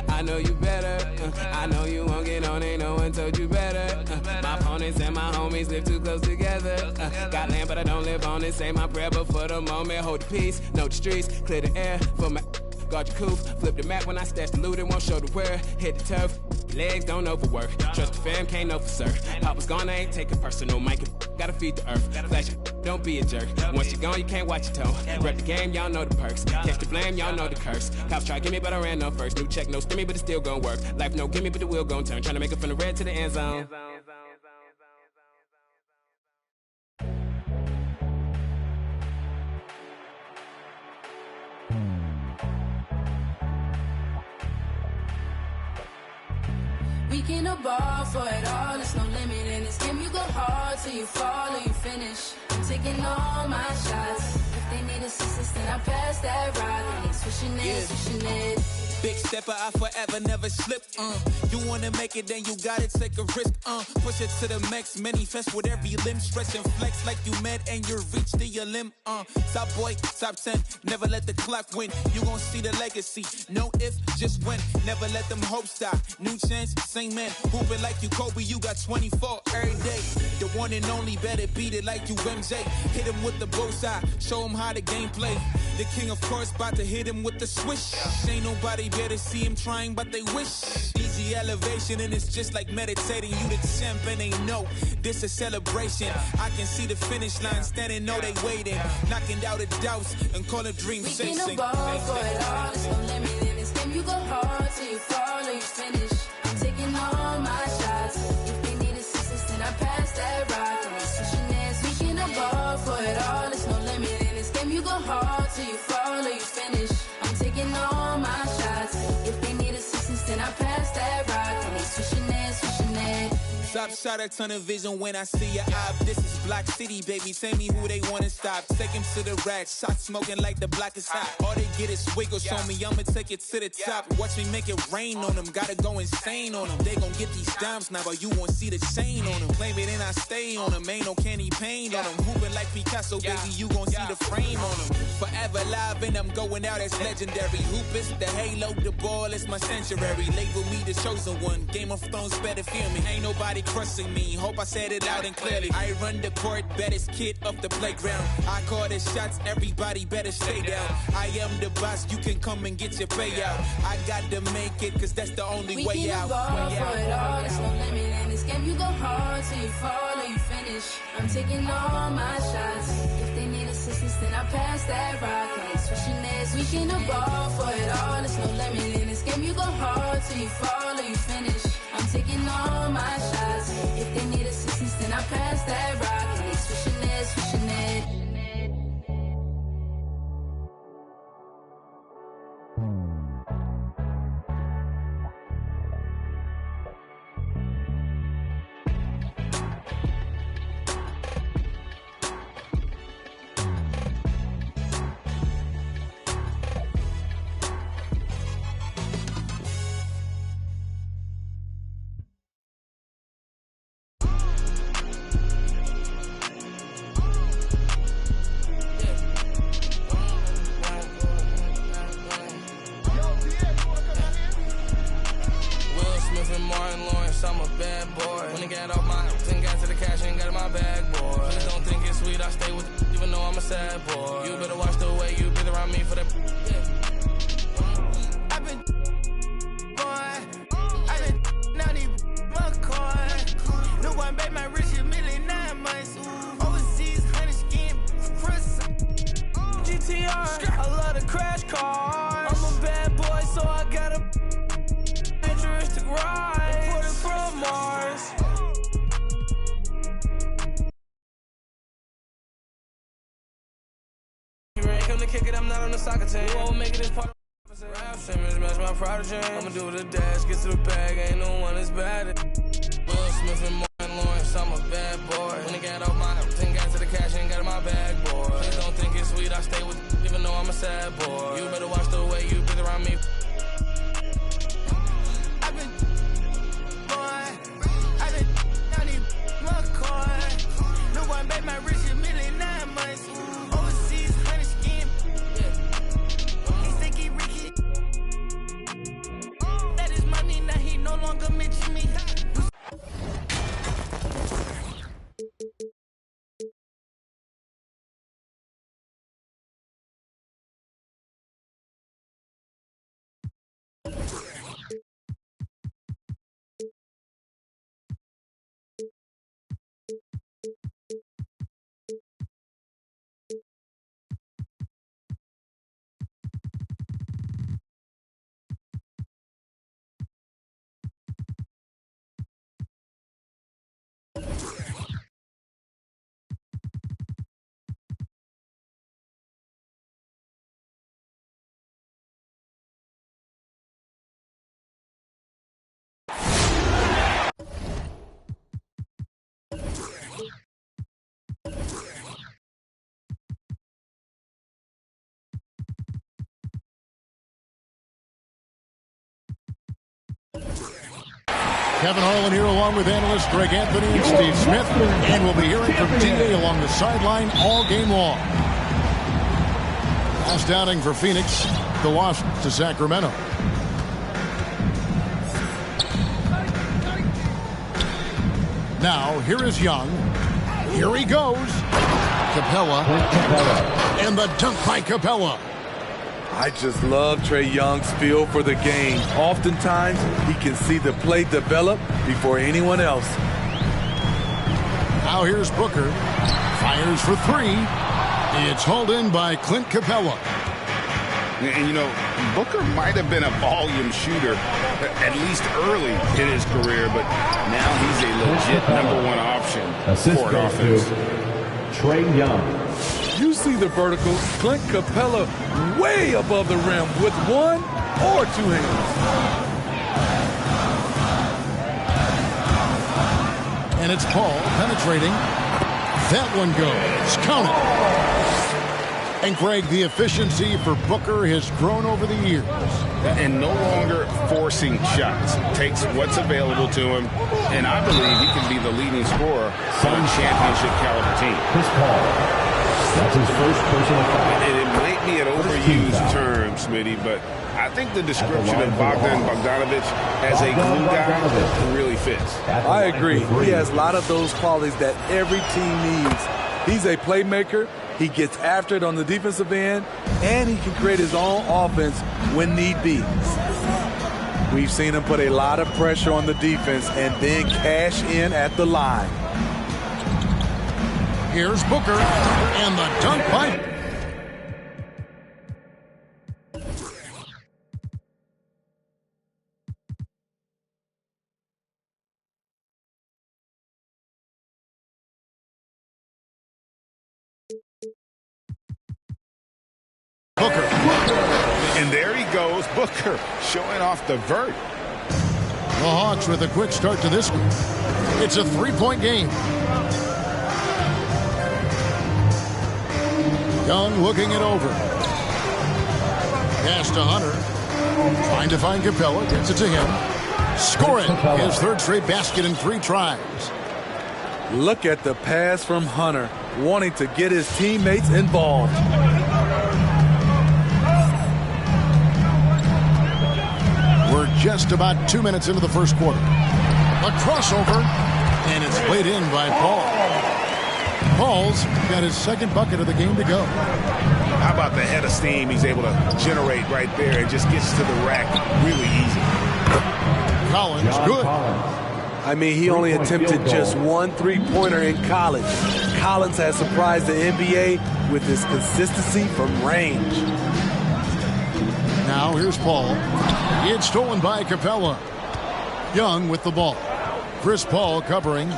I know you better. I know you won't get on, ain't no one told you better. My opponents and my homies live too close together. Got land, but I don't live on it. Say my prayer, but for the moment, hold the peace. Know the streets, clear the air for my. Guard your coof, flip the map when I stash the loot and won't show the where. Hit the turf, legs don't overwork. Trust the fam, can't know for certain. Papa's gone, I ain't taking personal. Mike, gotta feed the earth. Flash it, don't be a jerk. Once you're gone, you can't watch your tone. Rep the game, y'all know the perks. Catch the blame, y'all know the curse. Cops try to get me, but I ran no first. New check, no stimmy, but it's still gonna work. Life no gimme, but the wheel gon' turn. Trying to make it from the red to the end zone. We can ball for it all, there's no limit in this game. You go hard till you fall or you finish. I'm taking all my shots. If they need assistance, then I pass that rock. And they switching it. Big stepper, I forever never slip. You wanna make it, then you gotta take a risk. Push it to the max, manifest with every limb. Stretch and flex like you mad and you reach to your limb. Top boy, top 10, never let the clock win. You gon' see the legacy, no if, just when. Never let them hopes die. New chance, same man. Hooping like you Kobe, you got 24 every day. The one and only, better beat it like you MJ. Hit him with the bullseye, show him how the game play. The king, of course, about to hit him with the swish. Ain't nobody better see him trying, but they wish. Easy elevation, and it's just like meditating. You the champ, and they know this a celebration. I can see the finish line, standing, know they waiting. Knocking out the doubts and call a dream We sing. can ball for it all, there's no limit in this game. You go hard till you fall or you finish. I'm taking all my shots. If they need assistance, then I pass that rock. And they switching it. We can ball for it all, there's no limit in this game. You go hard till you fall or you finish. I'm taking all my shots. If they need assistance, then I pass that rock. And they switching it. Top shot a ton of vision when I see your eye. This is Black City, baby. Tell me who they wanna stop. Take him to the rack. Shot smoking like the block is hot. All they get is wiggles on me. I'ma take it to the top. Watch me make it rain on them. Gotta go insane on them. They gon' get these dimes now, but you won't see the chain on them. Claim it and I stay on them. Ain't no candy paint on them. Hooping like Picasso, baby. You gon' see the frame on them. Forever live and I'm going out as legendary. Hoop is the halo, the ball is my sanctuary. Label me the chosen one. Game of Thrones better feel me. Ain't nobody trusting me. Hope I said it loud and clearly. I run the court, baddest kid off the playground. I call the shots, everybody better stay down. I am the boss, you can come and get your payout. I got to make it, cause that's the only way out. We can for it all, there's no limit in this game. You go hard till you fall or you finish. I'm taking all my shots. If they need assistance, then I pass that rock. Ain't switching this, we can ball for it all, there's no limit in this game. You go hard till you fall or you finish. I'm taking all my shots. If they need assistance, then I pass that rock. Ain't switching this, switching it. I'm a bad boy. When I got off my and got to the cash and got in my bag, boy. Please don't think it's sweet, I stay with it, even though I'm a sad boy. You better watch the way you breathe around me for that. I've been now need McCoy. No one bet my rich a million 9 months. Overseas, honey skin, Chris. GTR, I love the crash car. I'm a bad boy, so I got a futuristic ride. Imported from Mars. Come to kick it, I'm not on the soccer team. Won't make it as part of rap image, match my prodigy. I'ma do the dash, get to the bag, ain't no one as bad. Will Smith and Martin Lawrence, I'm a bad boy. When I got off my and got to the cash and got in my bag, boy. Please don't think it's sweet, I stay with it, even though I'm a sad boy. You better watch the way you breathe around me. Bet my rich a million 9 months. Overseas, honey skin. He sticky Ricky. That is money, now he no longer mention me. Kevin Harlan here along with analysts Greg Anthony and Steve Smith. And we'll be hearing from T.A. along the sideline all game long. Last outing for Phoenix, the loss to Sacramento. Now, here is Young. Here he goes. Capella. And the dunk by Capella. I just love Trae Young's feel for the game. Oftentimes, he can see the play develop before anyone else. Now here's Booker. Fires for three. It's hauled in by Clint Capella. And, you know, Booker might have been a volume shooter, at least early in his career, but now he's a legit #1 option for an offense. Trae Young. You see the vertical, Clint Capella way above the rim with one or two hands. And it's Paul penetrating. That one goes. Count it. And Greg, the efficiency for Booker has grown over the years. And no longer forcing shots. Takes what's available to him. And I believe he can be the leading scorer on a championship caliber team. Chris Paul. That's his first personal foul. And it might be an overused term, Smitty, but I think the description of Bogdan Bogdanovic as a glue guy really fits. I agree. He has a lot of those qualities that every team needs. He's a playmaker. He gets after it on the defensive end, and he can create his own offense when need be. We've seen him put a lot of pressure on the defense and then cash in at the line. Here's Booker, and the dunk by Booker. And there he goes, Booker, showing off the vert. The Hawks with a quick start to this one. It's a three-point game. Young looking it over. Pass to Hunter. Trying to find Capella. Gets it to him. Score it. His third straight basket in 3 tries. Look at the pass from Hunter, wanting to get his teammates involved. We're just about 2 minutes into the first quarter. A crossover, and it's laid in by Paul. Paul's got his second bucket of the game to go. How about the head of steam he's able to generate right there and just gets to the rack really easy. Collins, good. I mean, he only attempted just 1 3-pointer in college. Collins has surprised the NBA with his consistency from range. Now here's Paul. It's stolen by Capella. Young with the ball. Chris Paul covering.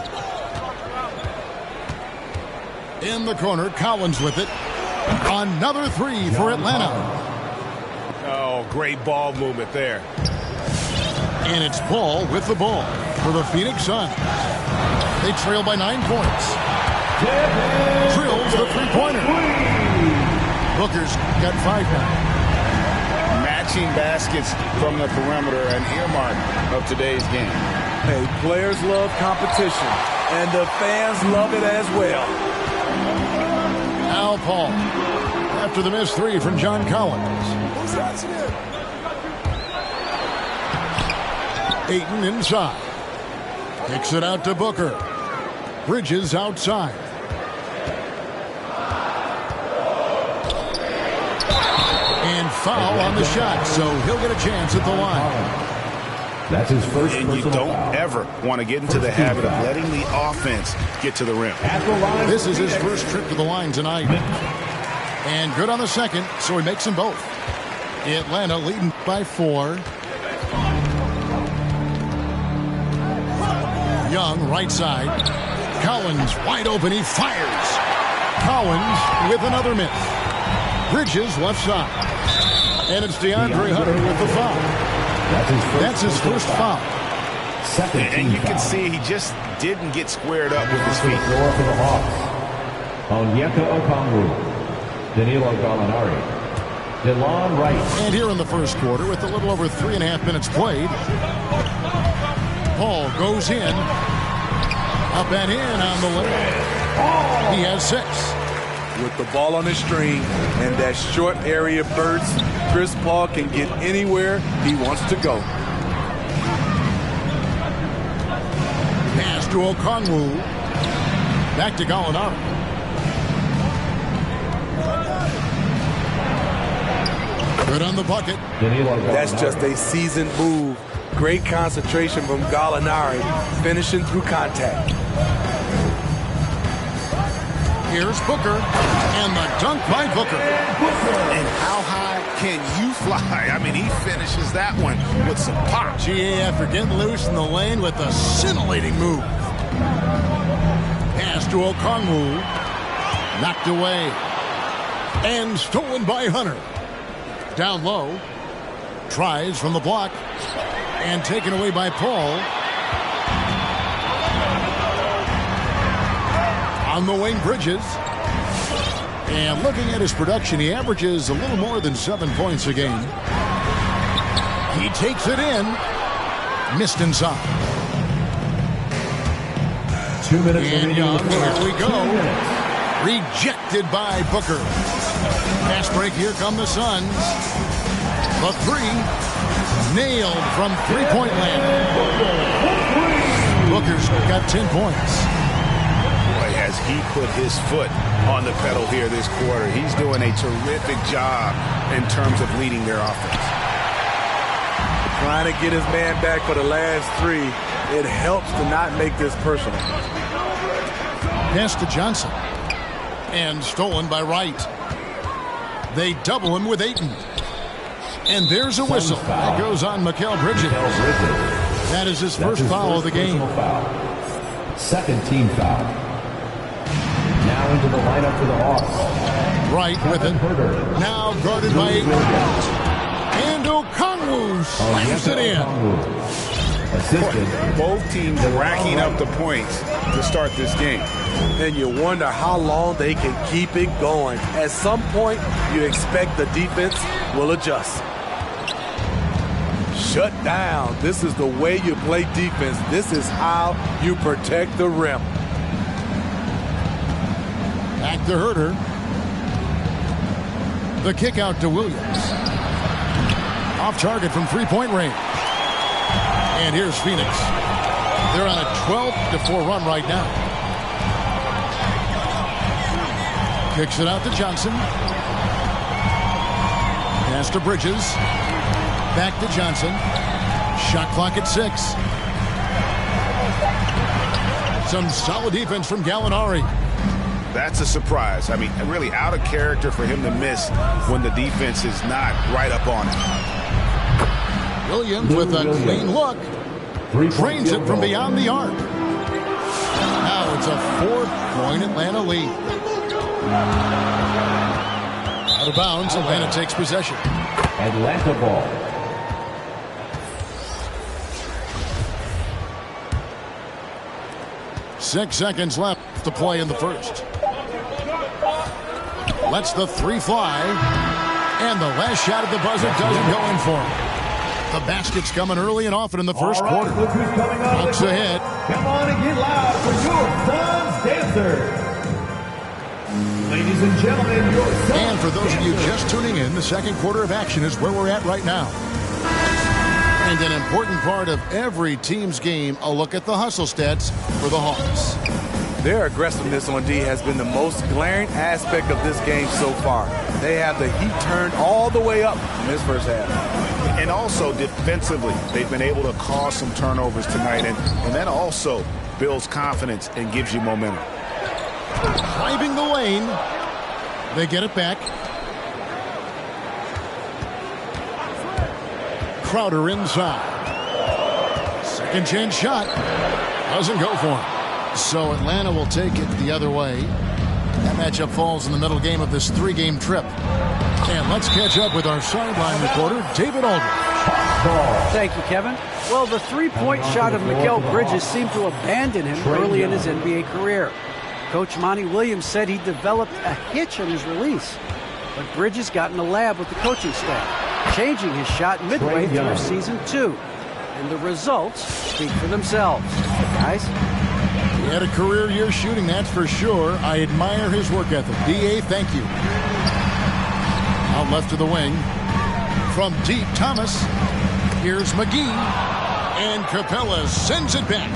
In the corner, Collins with it. Another 3 for Atlanta. Oh, great ball movement there. And it's Paul with the ball for the Phoenix Suns. They trail by 9 points. Drills the 3-pointer. Booker's got 5 now. Matching baskets from the perimeter, an earmark of today's game. Hey, players love competition, and the fans love it as well. Now Paul, after the missed 3 from John Collins. Ayton inside. Kicks it out to Booker. Bridges outside. And foul on the shot, so he'll get a chance at the line. That's his first. And you don't ever want to get into the habit of letting the offense get to the rim. This is his first trip to the line tonight. And good on the second, so he makes them both. Atlanta leading by 4. Young, right side. Collins wide open. He fires. Collins with another miss. Bridges left side. And it's DeAndre Hunter with the foul. That's his first foul. And you can see he just didn't get squared up with his feet. For the Hawks. Onyeka Okongwu, Danilo Gallinari, DeLon Wright. And here in the first quarter, with a little over 3.5 minutes played, Paul goes in, up and in on the lane. He has 6. With the ball on his string and that short area burst, Chris Paul can get anywhere he wants to go. Pass to Okongwu. Back to Gallinari. Good on the bucket. That's just a seasoned move. Great concentration from Gallinari, finishing through contact. Here's Booker, and the dunk by Booker. And how high can you fly? I mean, he finishes that one with some pop. GA after getting loose in the lane with a scintillating move. Pass to Okongwu. Knocked away. And stolen by Hunter. Down low. Tries from the block. And taken away by Paul. On the wing, Bridges. And looking at his production, he averages a little more than 7 points a game. He takes it in. Missed inside. 2 minutes. And Young, here we go. Rejected by Booker. Fast break, here come the Suns. The three, nailed from three-point land. Booker's got 10 points. Boy, has he put his foot on the pedal here this quarter. He's doing a terrific job in terms of leading their offense. Trying to get his man back for the last three. It helps to not make this personal. Pass to Johnson. And stolen by Wright. They double him with Ayton. And there's a whistle. That goes on Mikal Bridges. That is his first foul of the game. Second team foul. Now into the lineup for the Hawks. Wright with it. Now guarded by Ayton. And Okongwu slams it in. Both teams racking up the points to start this game. And you wonder how long they can keep it going. At some point, you expect the defense will adjust. Shut down. This is the way you play defense. This is how you protect the rim. Back to Herter. The kick out to Williams. Off target from three-point range. And here's Phoenix. They're on a 12-4 run right now. Kicks it out to Johnson. Pass to Bridges. Back to Johnson. Shot clock at 6. Some solid defense from Gallinari. That's a surprise. I mean, really out of character for him to miss when the defense is not right up on him. Williams with a clean look. Drains it from beyond the arc. Now it's a 4-point Atlanta lead. Out of bounds, Atlanta takes possession. Atlanta ball. Six seconds left to play in the first. Lets the three fly. And the last shot at the buzzer doesn't go in for him. The basket's coming early and often in the first quarter. Bucks ahead. Come on and get loud for your son's dancer. Ladies and gentlemen, your son's And for those of you just tuning in, the second quarter of action is where we're at right now. And an important part of every team's game, a look at the hustle stats for the Hawks. Their aggressiveness on D has been the most glaring aspect of this game so far. They have the heat turned all the way up in this first half. And also defensively, they've been able to cause some turnovers tonight. And that also builds confidence and gives you momentum. Driving the lane. They get it back. Crowder inside. Second chance shot. Doesn't go for him. So Atlanta will take it the other way. That matchup falls in the middle game of this three-game trip. And let's catch up with our sideline reporter, David Aldridge. Thank you, Kevin. Well, the three-point shot of Mikal Bridges seemed to abandon him early in his NBA career. Coach Monty Williams said he developed a hitch in his release. But Bridges got in the lab with the coaching staff, changing his shot midway through season 2. And the results speak for themselves. Guys? He had a career year shooting, that's for sure. I admire his work ethic. D.A., thank you. Out left to the wing. From deep, Thomas. Here's McGee. And Capella sends it back.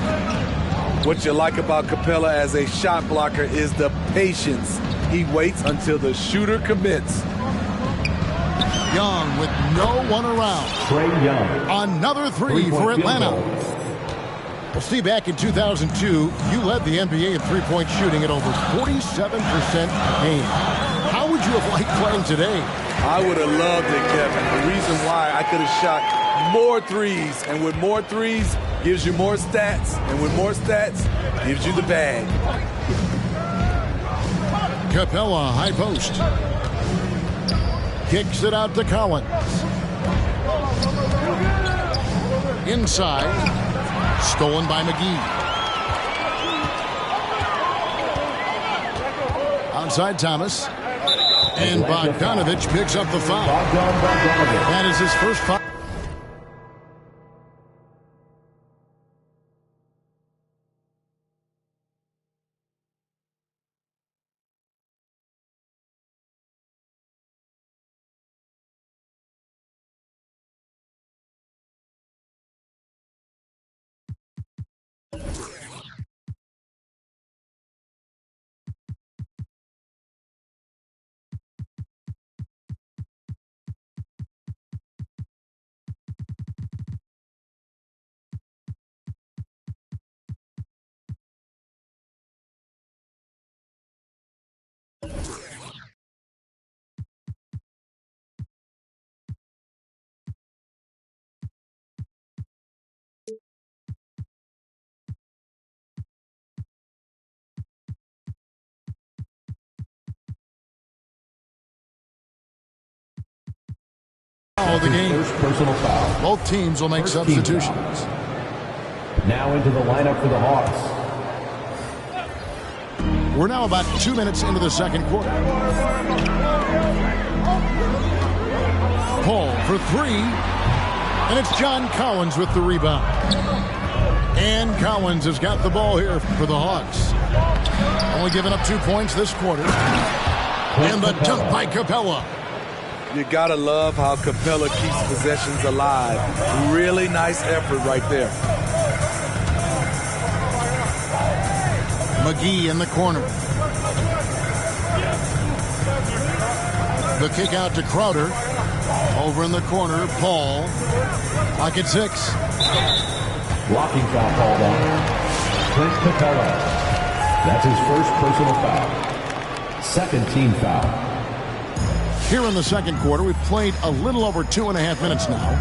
What you like about Capella as a shot blocker is the patience. He waits until the shooter commits. Young with no one around. Trey Young. Another three for Atlanta. Well, Steve, back in 2002, you led the NBA in three-point shooting at over 47% a game. How would you have liked playing today? I would have loved it, Kevin. The reason why I could have shot more threes, and with more threes gives you more stats, and with more stats gives you the bag. Capella, high post. Kicks it out to Collins. Inside. Stolen by McGee. Outside Thomas. And Bogdanovich picks up the foul. That is his first foul. of the game. First personal foul. Both teams will make substitutions. Now into the lineup for the Hawks. We're now about 2 minutes into the second quarter. Paul for three. And it's John Collins with the rebound. And Collins has got the ball here for the Hawks. Only giving up 2 points this quarter. And the dunk by Capella. You gotta love how Capella keeps possessions alive. Really nice effort right there. McGee in the corner. The kick out to Crowder. Over in the corner, Paul. Lock at 6. Blocking foul called on Clint Capella. That's his first personal foul. Second team foul. Here in the second quarter, we've played a little over 2.5 minutes now.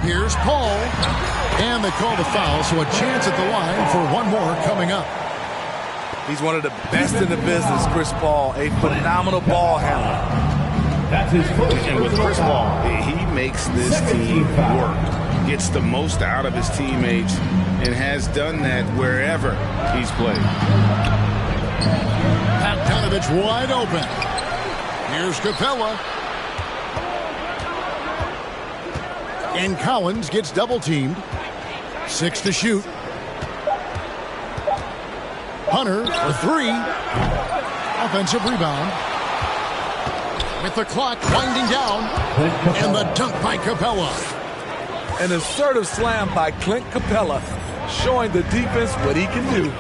Here's Paul. And they call the foul, so a chance at the line for one more coming up. He's one of the best in the business, Chris Paul. A phenomenal ball handler. That's his first. And with Chris Paul, he makes this team work. Gets the most out of his teammates and has done that wherever he's played. Bogdanovich wide open. Here's Capella. And Collins gets double-teamed. 6 to shoot. Hunter for 3. Offensive rebound. With the clock winding down. And the dunk by Capella. An assertive slam by Clint Capella, showing the defense what he can do.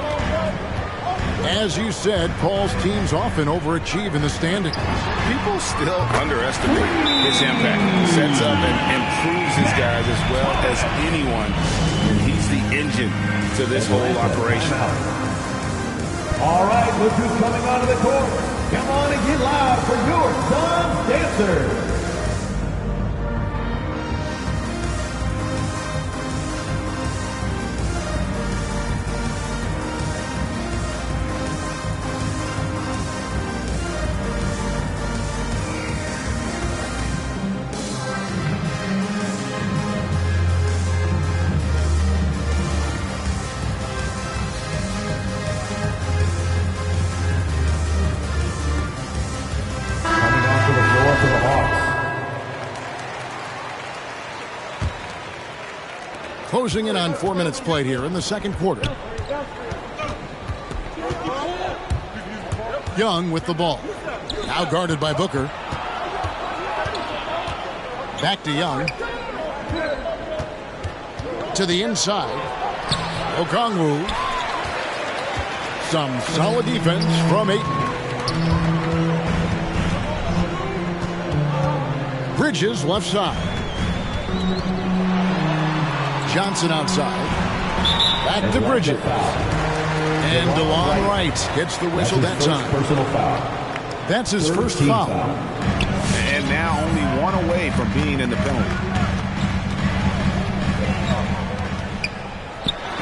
As you said, Paul's teams often overachieve in the standings. People still underestimate his impact. Sets up and improves his guys as well as anyone. And he's the engine to this whole operation. All right, look who's coming onto the court. Come on and get loud for your Sons Dancers. Closing in on 4 minutes played here in the second quarter. Young with the ball. Now guarded by Booker. Back to Young. To the inside. Okongwu. Some solid defense from Ayton. Bridges left side. Johnson outside. Back to Bridges. And DeLon Wright gets the whistle that time. Personal foul. That's his first foul. And now only one away from being in the penalty.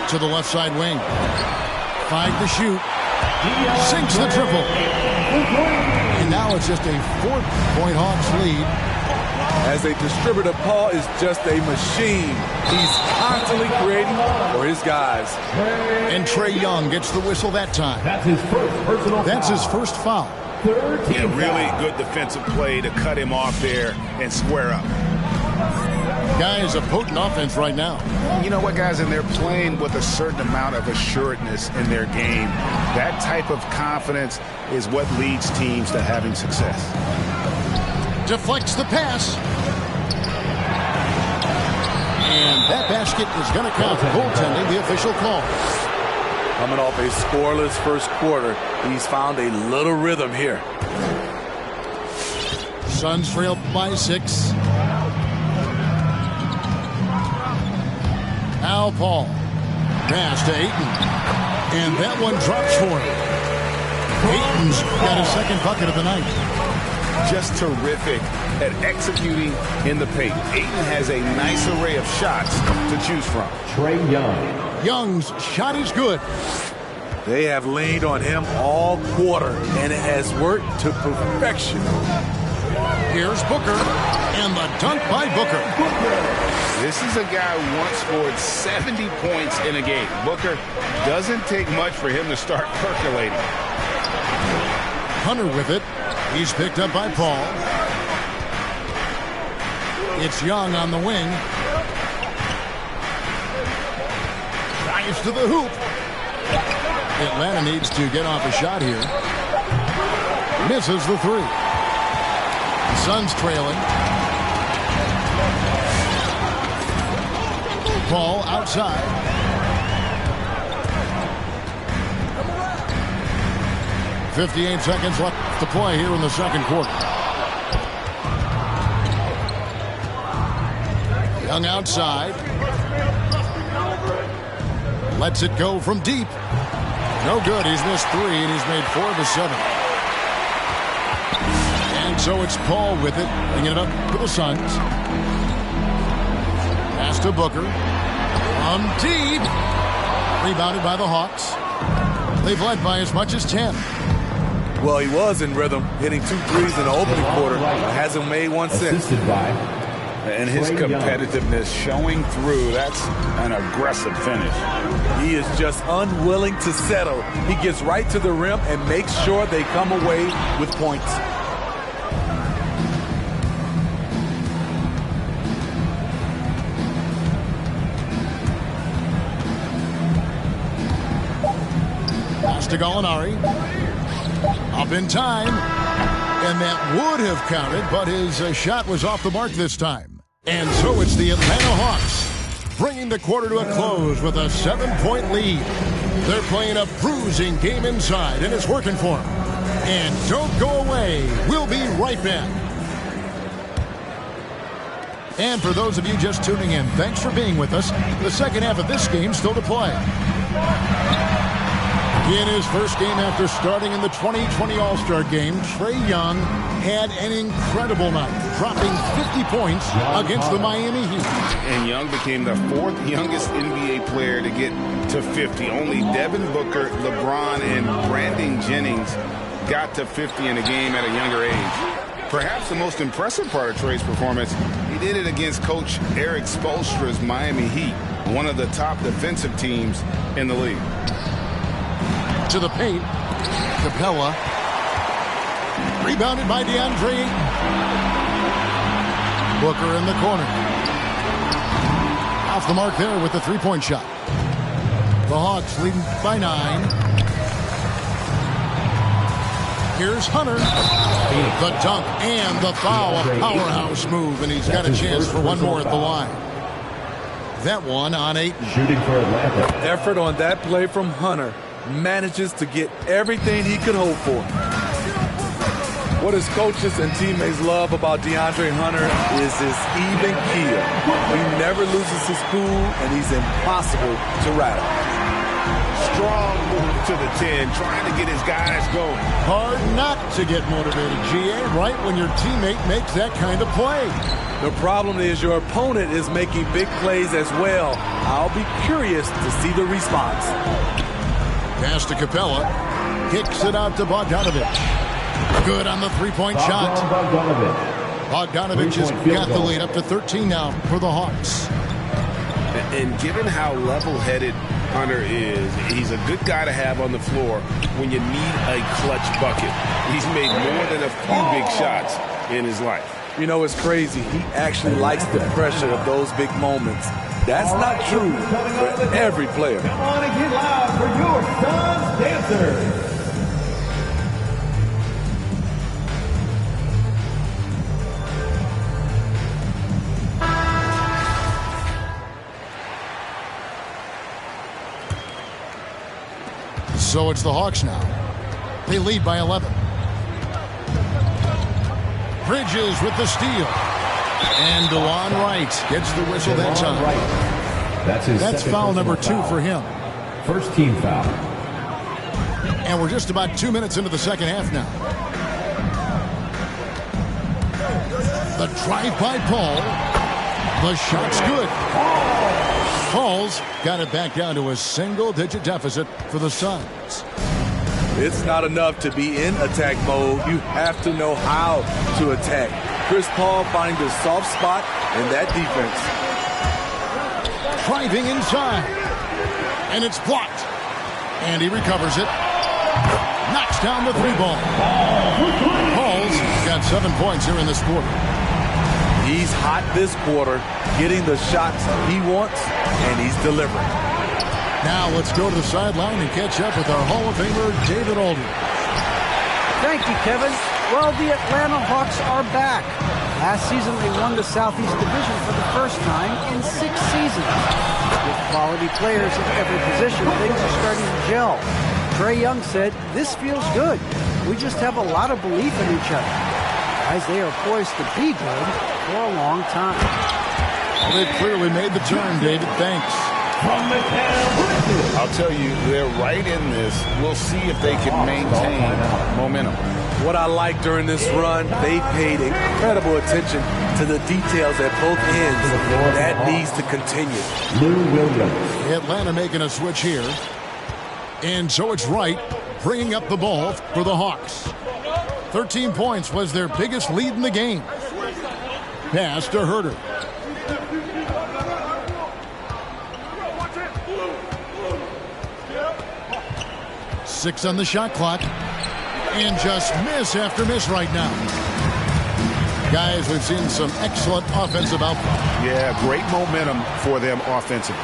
To the left side wing. 5 to shoot. Sinks the triple. And now it's just a 4-point Hawks lead. As a distributor, Paul is just a machine. He's constantly creating for his guys. And Trae Young gets the whistle that time. That's his first personal foul. That's his first foul. Yeah, really good defensive play to cut him off there and square up. Guys, a potent offense right now. You know what, guys? And they're playing with a certain amount of assuredness in their game. That type of confidence is what leads teams to having success. Deflects the pass. And that basket is going to count. Goaltending, the official call. Coming off a scoreless first quarter, he's found a little rhythm here. Suns trail by 6. Al Paul. Pass to Ayton. And that one drops for him. Ayton's got his second bucket of the night. Just terrific at executing in the paint. Ayton has a nice array of shots to choose from. Trae Young. Young's shot is good. They have leaned on him all quarter, and it has worked to perfection. Here's Booker, and the dunk by Booker. This is a guy who once scored 70 points in a game. Booker, doesn't take much for him to start percolating. Hunter with it. He's picked up by Paul. It's Young on the wing. Dives to the hoop. Atlanta needs to get off a shot here. Misses the three. Suns trailing. Paul outside. .58 seconds left to play here in the second quarter. Young outside. Lets it go from deep. No good. He's missed three, and he's made 4 of the 7. And so it's Paul with it, bringing it up for the Suns. Pass to Booker. From deep. Rebounded by the Hawks. They've led by as much as 10. Well, he was in rhythm, hitting 2 threes in the opening quarter. Hasn't made one since. And his competitiveness showing through. That's an aggressive finish. He is just unwilling to settle. He gets right to the rim and makes sure they come away with points. Pass to Gallinari. Up in time. And that would have counted, but his shot was off the mark this time. And so it's the Atlanta Hawks bringing the quarter to a close with a 7-point lead. They're playing a bruising game inside, and it's working for them. And don't go away. We'll be right back. And for those of you just tuning in, thanks for being with us. The second half of this game still to play. In his first game after starting in the 2020 All-Star Game, Trae Young had an incredible night, dropping 50 points against the Miami Heat. And Young became the 4th youngest NBA player to get to 50. Only Devin Booker, LeBron, and Brandon Jennings got to 50 in a game at a younger age. Perhaps the most impressive part of Trae's performance, he did it against Coach Eric Spoelstra's Miami Heat, one of the top defensive teams in the league. To the paint. Capella. Rebounded by DeAndre Ayton. Booker in the corner. Off the mark there with the three-point shot. The Hawks leading by 9. Here's Hunter. The dunk and the foul. A powerhouse move, and he's got a chance for one more at the line. That one on Ayton. Shooting for Atlanta. Effort on that play from Hunter. Manages to get everything he could hope for. What his coaches and teammates love about DeAndre Hunter is his even keel. He never loses his cool, and he's impossible to rattle. Strong move to the 10, trying to get his guys going. Hard not to get motivated, GA, right when your teammate makes that kind of play. The problem is your opponent is making big plays as well. I'll be curious to see the response. Pass to Capella. Kicks it out to Bogdanovic. Good on the three-point shot. Bogdanovic has got the lead up to 13 now for the Hawks. And given how level-headed Hunter is, he's a good guy to have on the floor when you need a clutch bucket. He's made more than a few big shots in his life. You know, it's crazy. He actually likes the pressure of those big moments. That's not true for every player. Come on and get loud for your Suns dancers. So it's the Hawks now. They lead by 11. Bridges with the steal. And DeLon Wright gets the whistle that time. That's foul number 2 for him. First team foul. And we're just about 2 minutes into the second half now. The drive by Paul. The shot's good. Paul's got it back down to a single-digit deficit for the Suns. It's not enough to be in attack mode. You have to know how to attack. Chris Paul finding the soft spot in that defense. Driving inside. And it's blocked. And he recovers it. Knocks down the 3 ball. Paul's got 7 points here in this quarter. He's hot this quarter, getting the shots he wants, and he's delivering. Now let's go to the sideline and catch up with our Hall of Famer, David Aldridge. Thank you, Kevin. Well, the Atlanta Hawks are back. Last season, they won the Southeast Division for the first time in 6 seasons. With quality players at every position, things are starting to gel. Trae Young said, "This feels good. We just have a lot of belief in each other." Guys, they are poised to be good for a long time. Well, they've clearly made the turn, David. Thanks. I'll tell you, they're right in this. We'll see if they can maintain momentum. What I like during this run, they paid incredible attention to the details at both ends. That needs to continue. Lou Williams. Atlanta making a switch here. And so it's Wright bringing up the ball for the Hawks. 13 points was their biggest lead in the game. Pass to Herter. Six on the shot clock. And just miss after miss right now. Guys, we've seen some excellent offensive output. Yeah, great momentum for them offensively.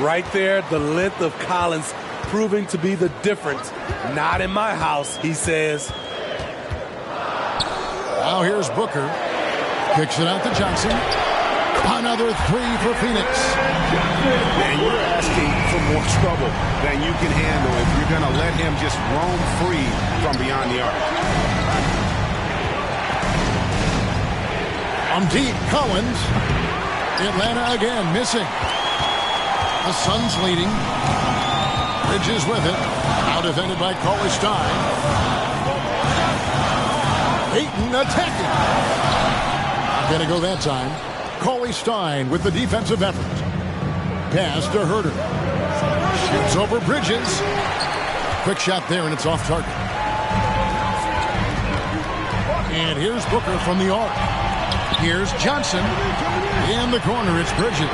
Right there, the length of Collins proving to be the difference. Not in my house, he says. Now here's Booker. Kicks it out to Johnson. Another 3 for Phoenix. And you're asking for more trouble than you can handle if you're going to let him just roam free from beyond the arc. Deep, Collins. Atlanta again missing. The Suns leading. Bridges with it. Now defended by Cauley-Stein. Ayton attacking. Not going to go that time. Cauley-Stein with the defensive effort. Pass to Herter. Shoots over Bridges. Quick shot there, and it's off target. And here's Booker from the arc. Here's Johnson. In the corner, it's Bridges.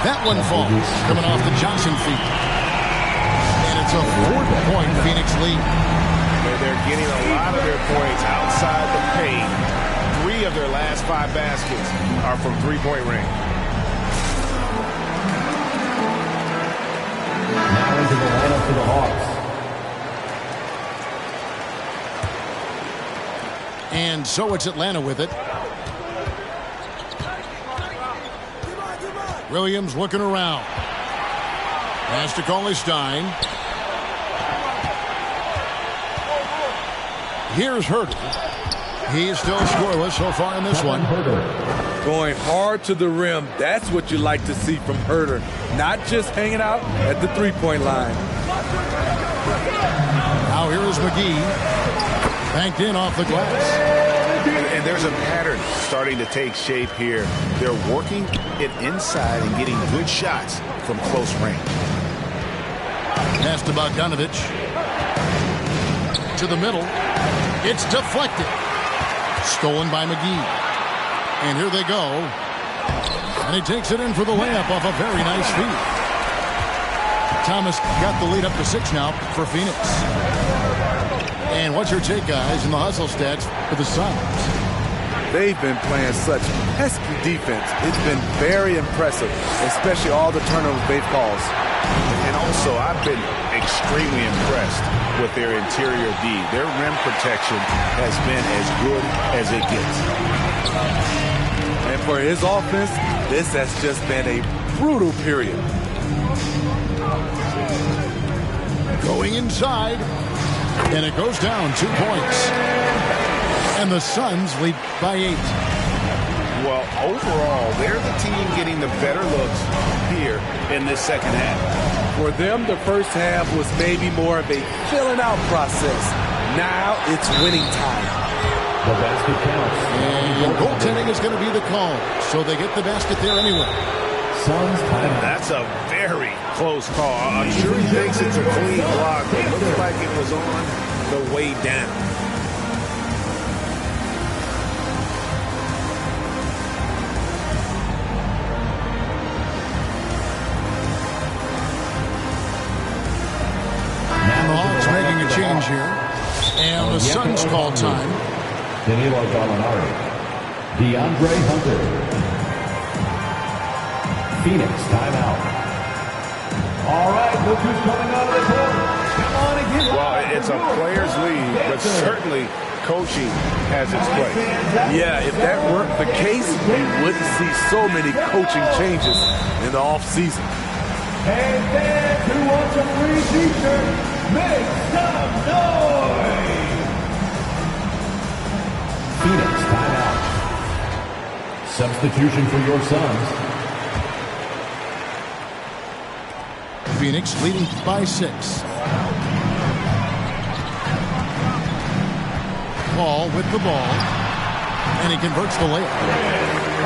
That one falls, coming off the Johnson feet. And it's a 4-point Phoenix lead. They're getting a lot of their points outside the paint. 3 of their last 5 baskets are from three-point range. Now into the lineup for the Hawks. And so it's Atlanta with it. Williams looking around. Pass to Cauley-Stein. Here's Herter. He's still scoreless so far in this one. Going hard to the rim. That's what you like to see from Herter. Not just hanging out at the three-point line. Now here is McGee. Banked in off the glass. And there's a pattern starting to take shape here. They're working it inside and getting good shots from close range. Pass to Bogdanovich. To the middle. It's deflected. Stolen by McGee. And here they go. And he takes it in for the layup off a very nice feed. Thomas got the lead up to 6 now for Phoenix. And what's your take, guys, in the hustle stats for the Suns? They've been playing such pesky defense. It's been very impressive, especially all the turnovers they've caused. And also, I've been extremely impressed with their interior D. Their rim protection has been as good as it gets. And for his offense, this has just been a brutal period. Going inside. And it goes down 2 points. And the Suns lead by 8. Well, overall, they're the team getting the better looks here in this second half. For them, the first half was maybe more of a filling out process. Now it's winning time. The basket counts. And goaltending is going to be the call. So they get the basket there anyway. Suns timeout. That's a very close call. I'm sure he thinks it's a clean block, but it looks like it was on the way down. change here. And the Suns call time. Danilo Gallinari. DeAndre Hunter. Phoenix timeout. All right, look who's coming out of the court. Come on and get Well, it's a player's league, but certainly coaching has its place. Yeah, if that weren't the case, we wouldn't see so many coaching changes in the offseason. And fans who want a free t-shirt, make some noise! Phoenix timeout. Substitution for your Suns. Phoenix leading by 6. Paul with the ball, and he converts the layup.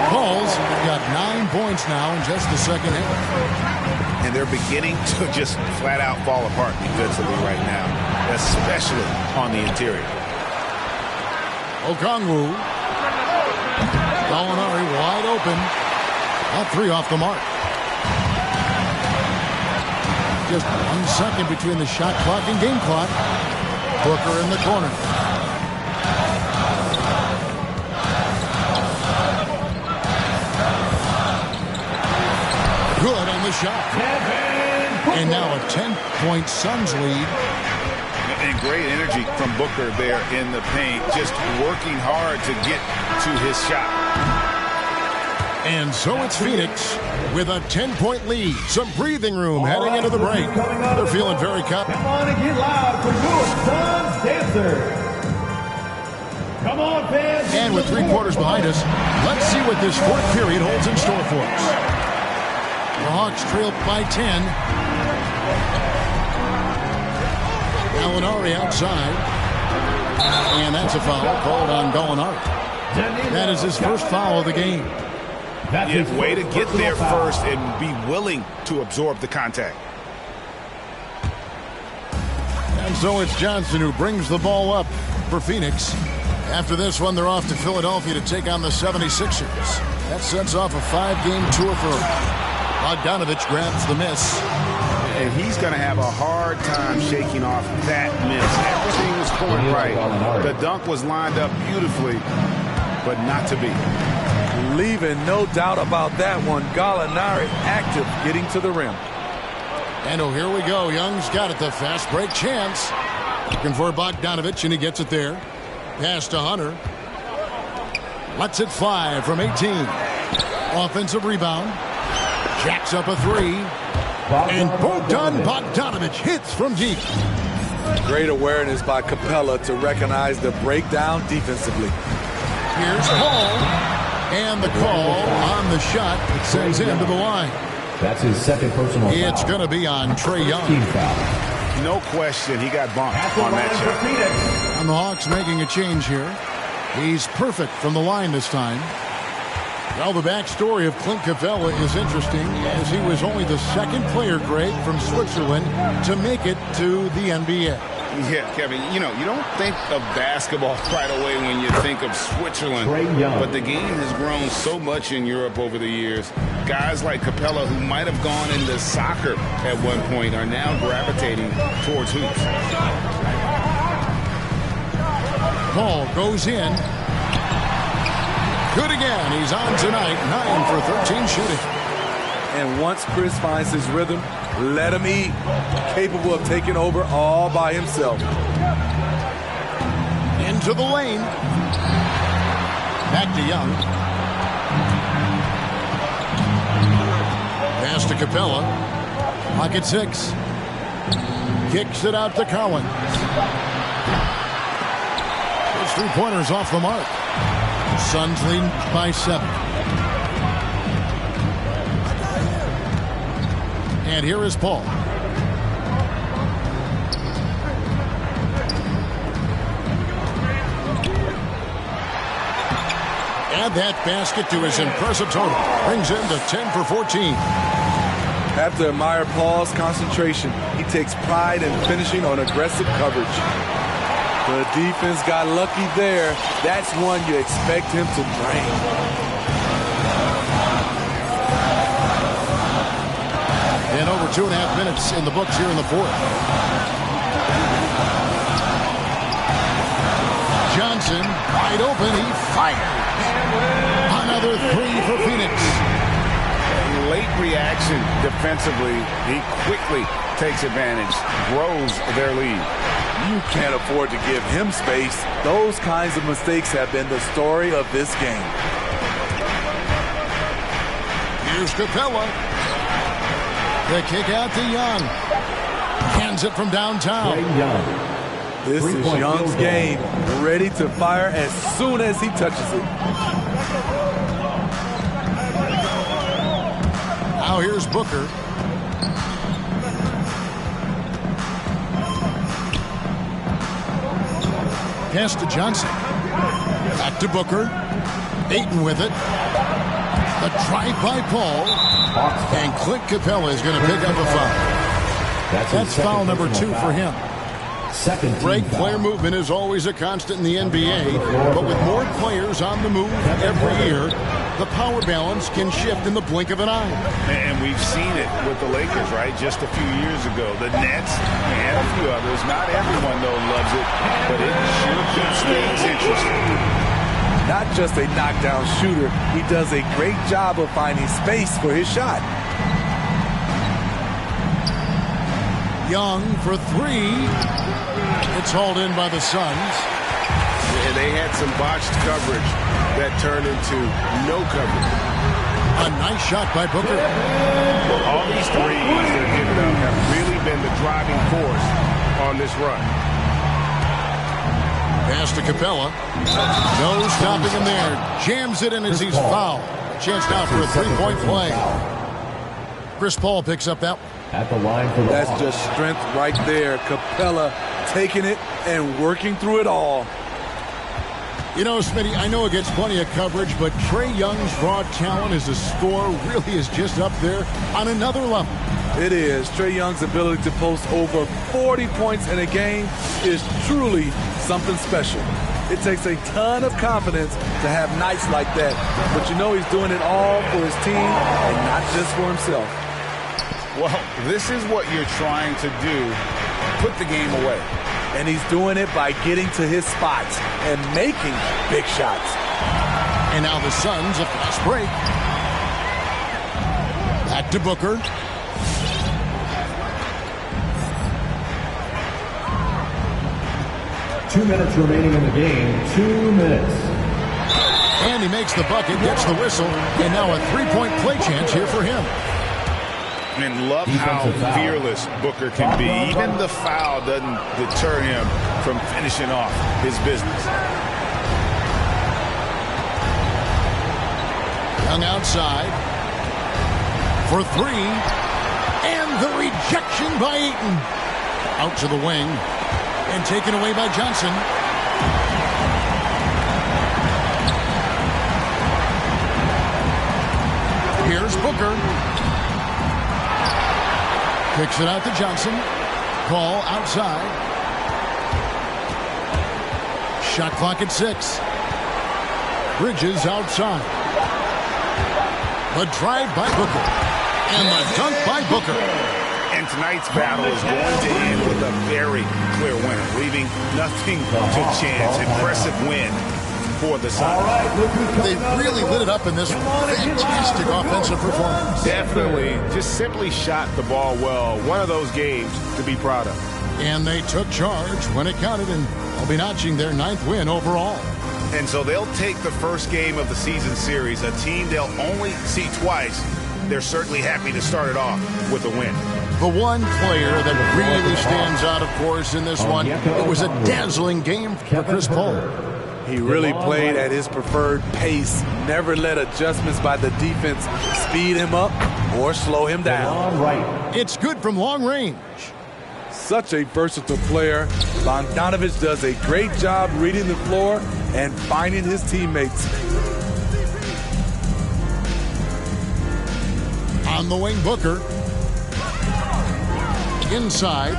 Paul's got 9 points now in just the second half. And they're beginning to just flat out fall apart defensively right now, especially on the interior. Okongwu. Gallinari wide open. All 3 off the mark. Just 1 second between the shot clock and game clock. Booker in the corner. Good on the shot. And now a 10-point Suns lead. And great energy from Booker there in the paint, just working hard to get to his shot. And so it's Phoenix with a 10-point lead. Some breathing room heading into the break. They're feeling very confident. Come on and get loud for your Suns dancers. Come on, fans. And with 3 quarters behind us, let's see what this 4th period holds in store for us. The Hawks trail by 10. Gallinari outside. And that's a foul called on Gallinari. That is his first foul of the game. Yeah, way to get there first and be willing to absorb the contact. And so it's Johnson who brings the ball up for Phoenix. After this one, they're off to Philadelphia to take on the 76ers. That sets off a 5-game tour for Bogdanovich. Grabs the miss. And he's going to have a hard time shaking off that miss. Everything was going right. The dunk was lined up beautifully, but not to be. Leaving no doubt about that one. Gallinari active, getting to the rim. And oh, here we go. Young's got it. The fast break chance. Looking for Bogdanovich, and he gets it there. Pass to Hunter. Lets it fly from 18. Offensive rebound. Jacks up a 3. And Bogdan Bogdanovich hits from deep. Great awareness by Capella to recognize the breakdown defensively. Here's Paul. And the call on the shot that sends him to the line. That's his second personal foul. It's going to be on Trae Young. No question, he got bumped on that shot. And the Hawks making a change here. He's perfect from the line this time. Well, the backstory of Clint Capella is interesting, as he was only the 2nd player, Greg, from Switzerland to make it to the NBA. Yeah, Kevin, you don't think of basketball right away when you think of Switzerland, but the game has grown so much in Europe over the years. Guys like Capella, who might have gone into soccer at one point, are now gravitating towards hoops. Paul goes in. Good again. He's on tonight. 9 for 13 shooting. And once Chris finds his rhythm, let him eat. Capable of taking over all by himself. Into the lane. Back to Young. Pass to Capella. Pocket 6. Kicks it out to Collins. Those 3-pointers off the mark. Suns lead by 7. And here is Paul. Add that basket to his impressive total. Brings him to 10 for 14. Have to admire Paul's concentration. He takes pride in finishing on aggressive coverage. The defense got lucky there. That's one you expect him to drain. And over 2.5 minutes in the books here in the 4th. Wide open, he fires. Another three for Phoenix. Late reaction defensively. He quickly takes advantage, grows their lead. You can't afford to give him space. Those kinds of mistakes have been the story of this game. Here's Capella. The kick out to Young. Hands it from downtown. This is Young's game. Ready to fire as soon as he touches it. Now here's Booker. Pass to Johnson. Back to Booker. Ayton with it. The drive by Paul. And Clint Capella is going to pick up a foul. That's foul number 2 for him. Break player movement is always a constant in the NBA, but with more players on the move every year, the power balance can shift in the blink of an eye. And we've seen it with the Lakers, right? Just a few years ago. The Nets and a few others. Not everyone, though, loves it, but it sure keeps things interesting. Not just a knockdown shooter, he does a great job of finding space for his shot. Young for 3. It's hauled in by the Suns. And they had some botched coverage that turned into no coverage. A nice shot by Booker. All these threes they're giving up have really been the driving force on this run. Pass to Capella. No stopping him there. Jams it in as he's fouled. Chance now for a three-point play. Chris Paul picks up that one. At the line for the That's just strength right there. Capella taking it and working through it all. You know, Smitty, I know it gets plenty of coverage, but Trae Young's raw talent as a scorer really is just up there on another level. It is. Trae Young's ability to post over 40 points in a game is truly something special. It takes a ton of confidence to have nights like that, but you know he's doing it all for his team and not just for himself. Well, this is what you're trying to do. Put the game away. And he's doing it by getting to his spots and making big shots. And now the Suns, a fast break. Back to Booker. Two minutes remaining in the game. 2 minutes. And he makes the bucket, gets the whistle, and now a three-point play chance here for him. And love how fearless Booker can be. Even the foul doesn't deter him from finishing off his business. Young outside for 3. And the rejection by Ayton. Out to the wing. And taken away by Johnson. Here's Booker. Kicks it out to Johnson. Paul outside. Shot clock at 6. Bridges outside. The drive by Booker. And the dunk by Booker. And tonight's battle is going to end with a very clear winner, leaving nothing to chance. Impressive win for the Suns. They really lit it up in this fantastic offensive performance. Definitely. Just simply shot the ball well. One of those games to be proud of. And they took charge when it counted, and they'll be notching their 9th win overall. And so they'll take the first game of the season series, a team they'll only see twice. They're certainly happy to start it off with a win. The one player that really stands out, of course, in this one, it was a dazzling game for Chris Paul. He really played at his preferred pace, never let adjustments by the defense speed him up or slow him down. It's good from long range. Such a versatile player. Bogdanovich does a great job reading the floor and finding his teammates. On the wing, Booker. Inside.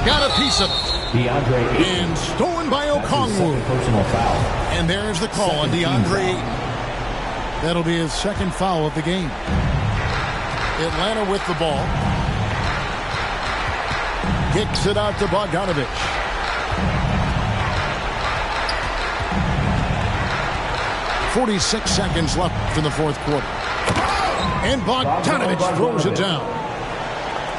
Got a piece of it. DeAndre Ayton. And stolen by Okongwu. Personal foul. And there's the call on DeAndre Ayton. That'll be his second foul of the game. Atlanta with the ball. Kicks it out to Bogdanovich. 46 seconds left in the fourth quarter. And Bogdanovich throws it down.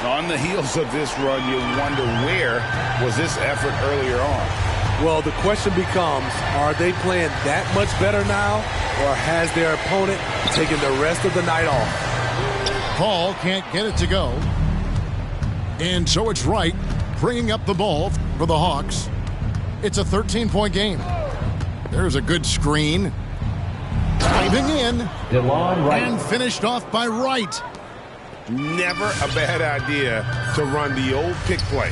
On the heels of this run, you wonder where was this effort earlier on? Well, the question becomes, are they playing that much better now, or has their opponent taken the rest of the night off? Paul can't get it to go. And so it's Wright bringing up the ball for the Hawks. It's a 13-point game. There's a good screen. Diving in. And finished off by Wright. Never a bad idea to run the old pick play.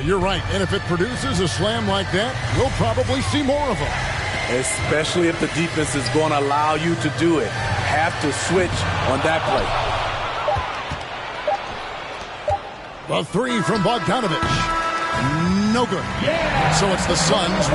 You're right. And if it produces a slam like that, we'll probably see more of them. Especially if the defense is going to allow you to do it. Have to switch on that play. The three from Bogdanovich. No good. Yeah. So it's the Suns.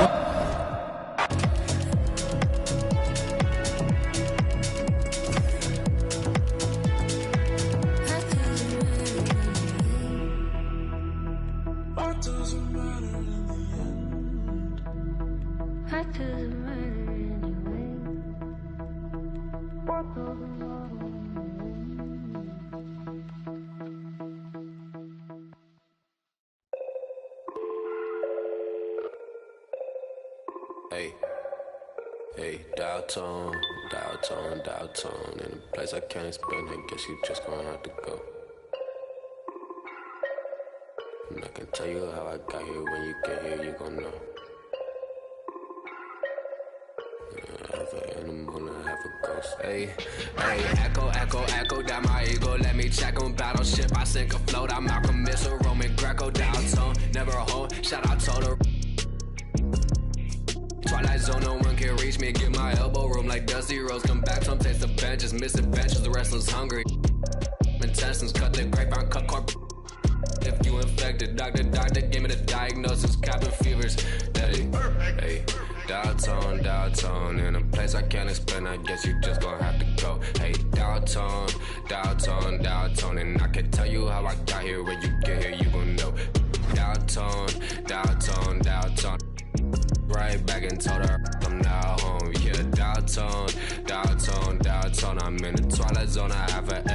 Downtown, in a place I can't explain, I guess you just gonna have to go. And I can tell you how I got here, when you get here, you gon' know. Half an animal and half a ghost. Hey, echo, down my ego, let me check on battleship. I sink a float, I'm Malcolm Missile, Roman Greco, downtown, never a home, shout out Toto. Twilight zone, no one can reach me. Get my elbow room like Dusty Rose. Come back, some taste the benches, misadventures. The wrestlers hungry. Intestines cut the grapevine, cut corp. If you infected, doctor, give me the diagnosis. Cabin fevers. Hey, downtown, in a place I can't explain. I guess you just gonna have to go. Hey, downtown, and I can tell you how I got here. When you get here, you gon' know. Downtown. Right back and told her I'm now home. Yeah, downtown. I'm in the twilight zone. I have an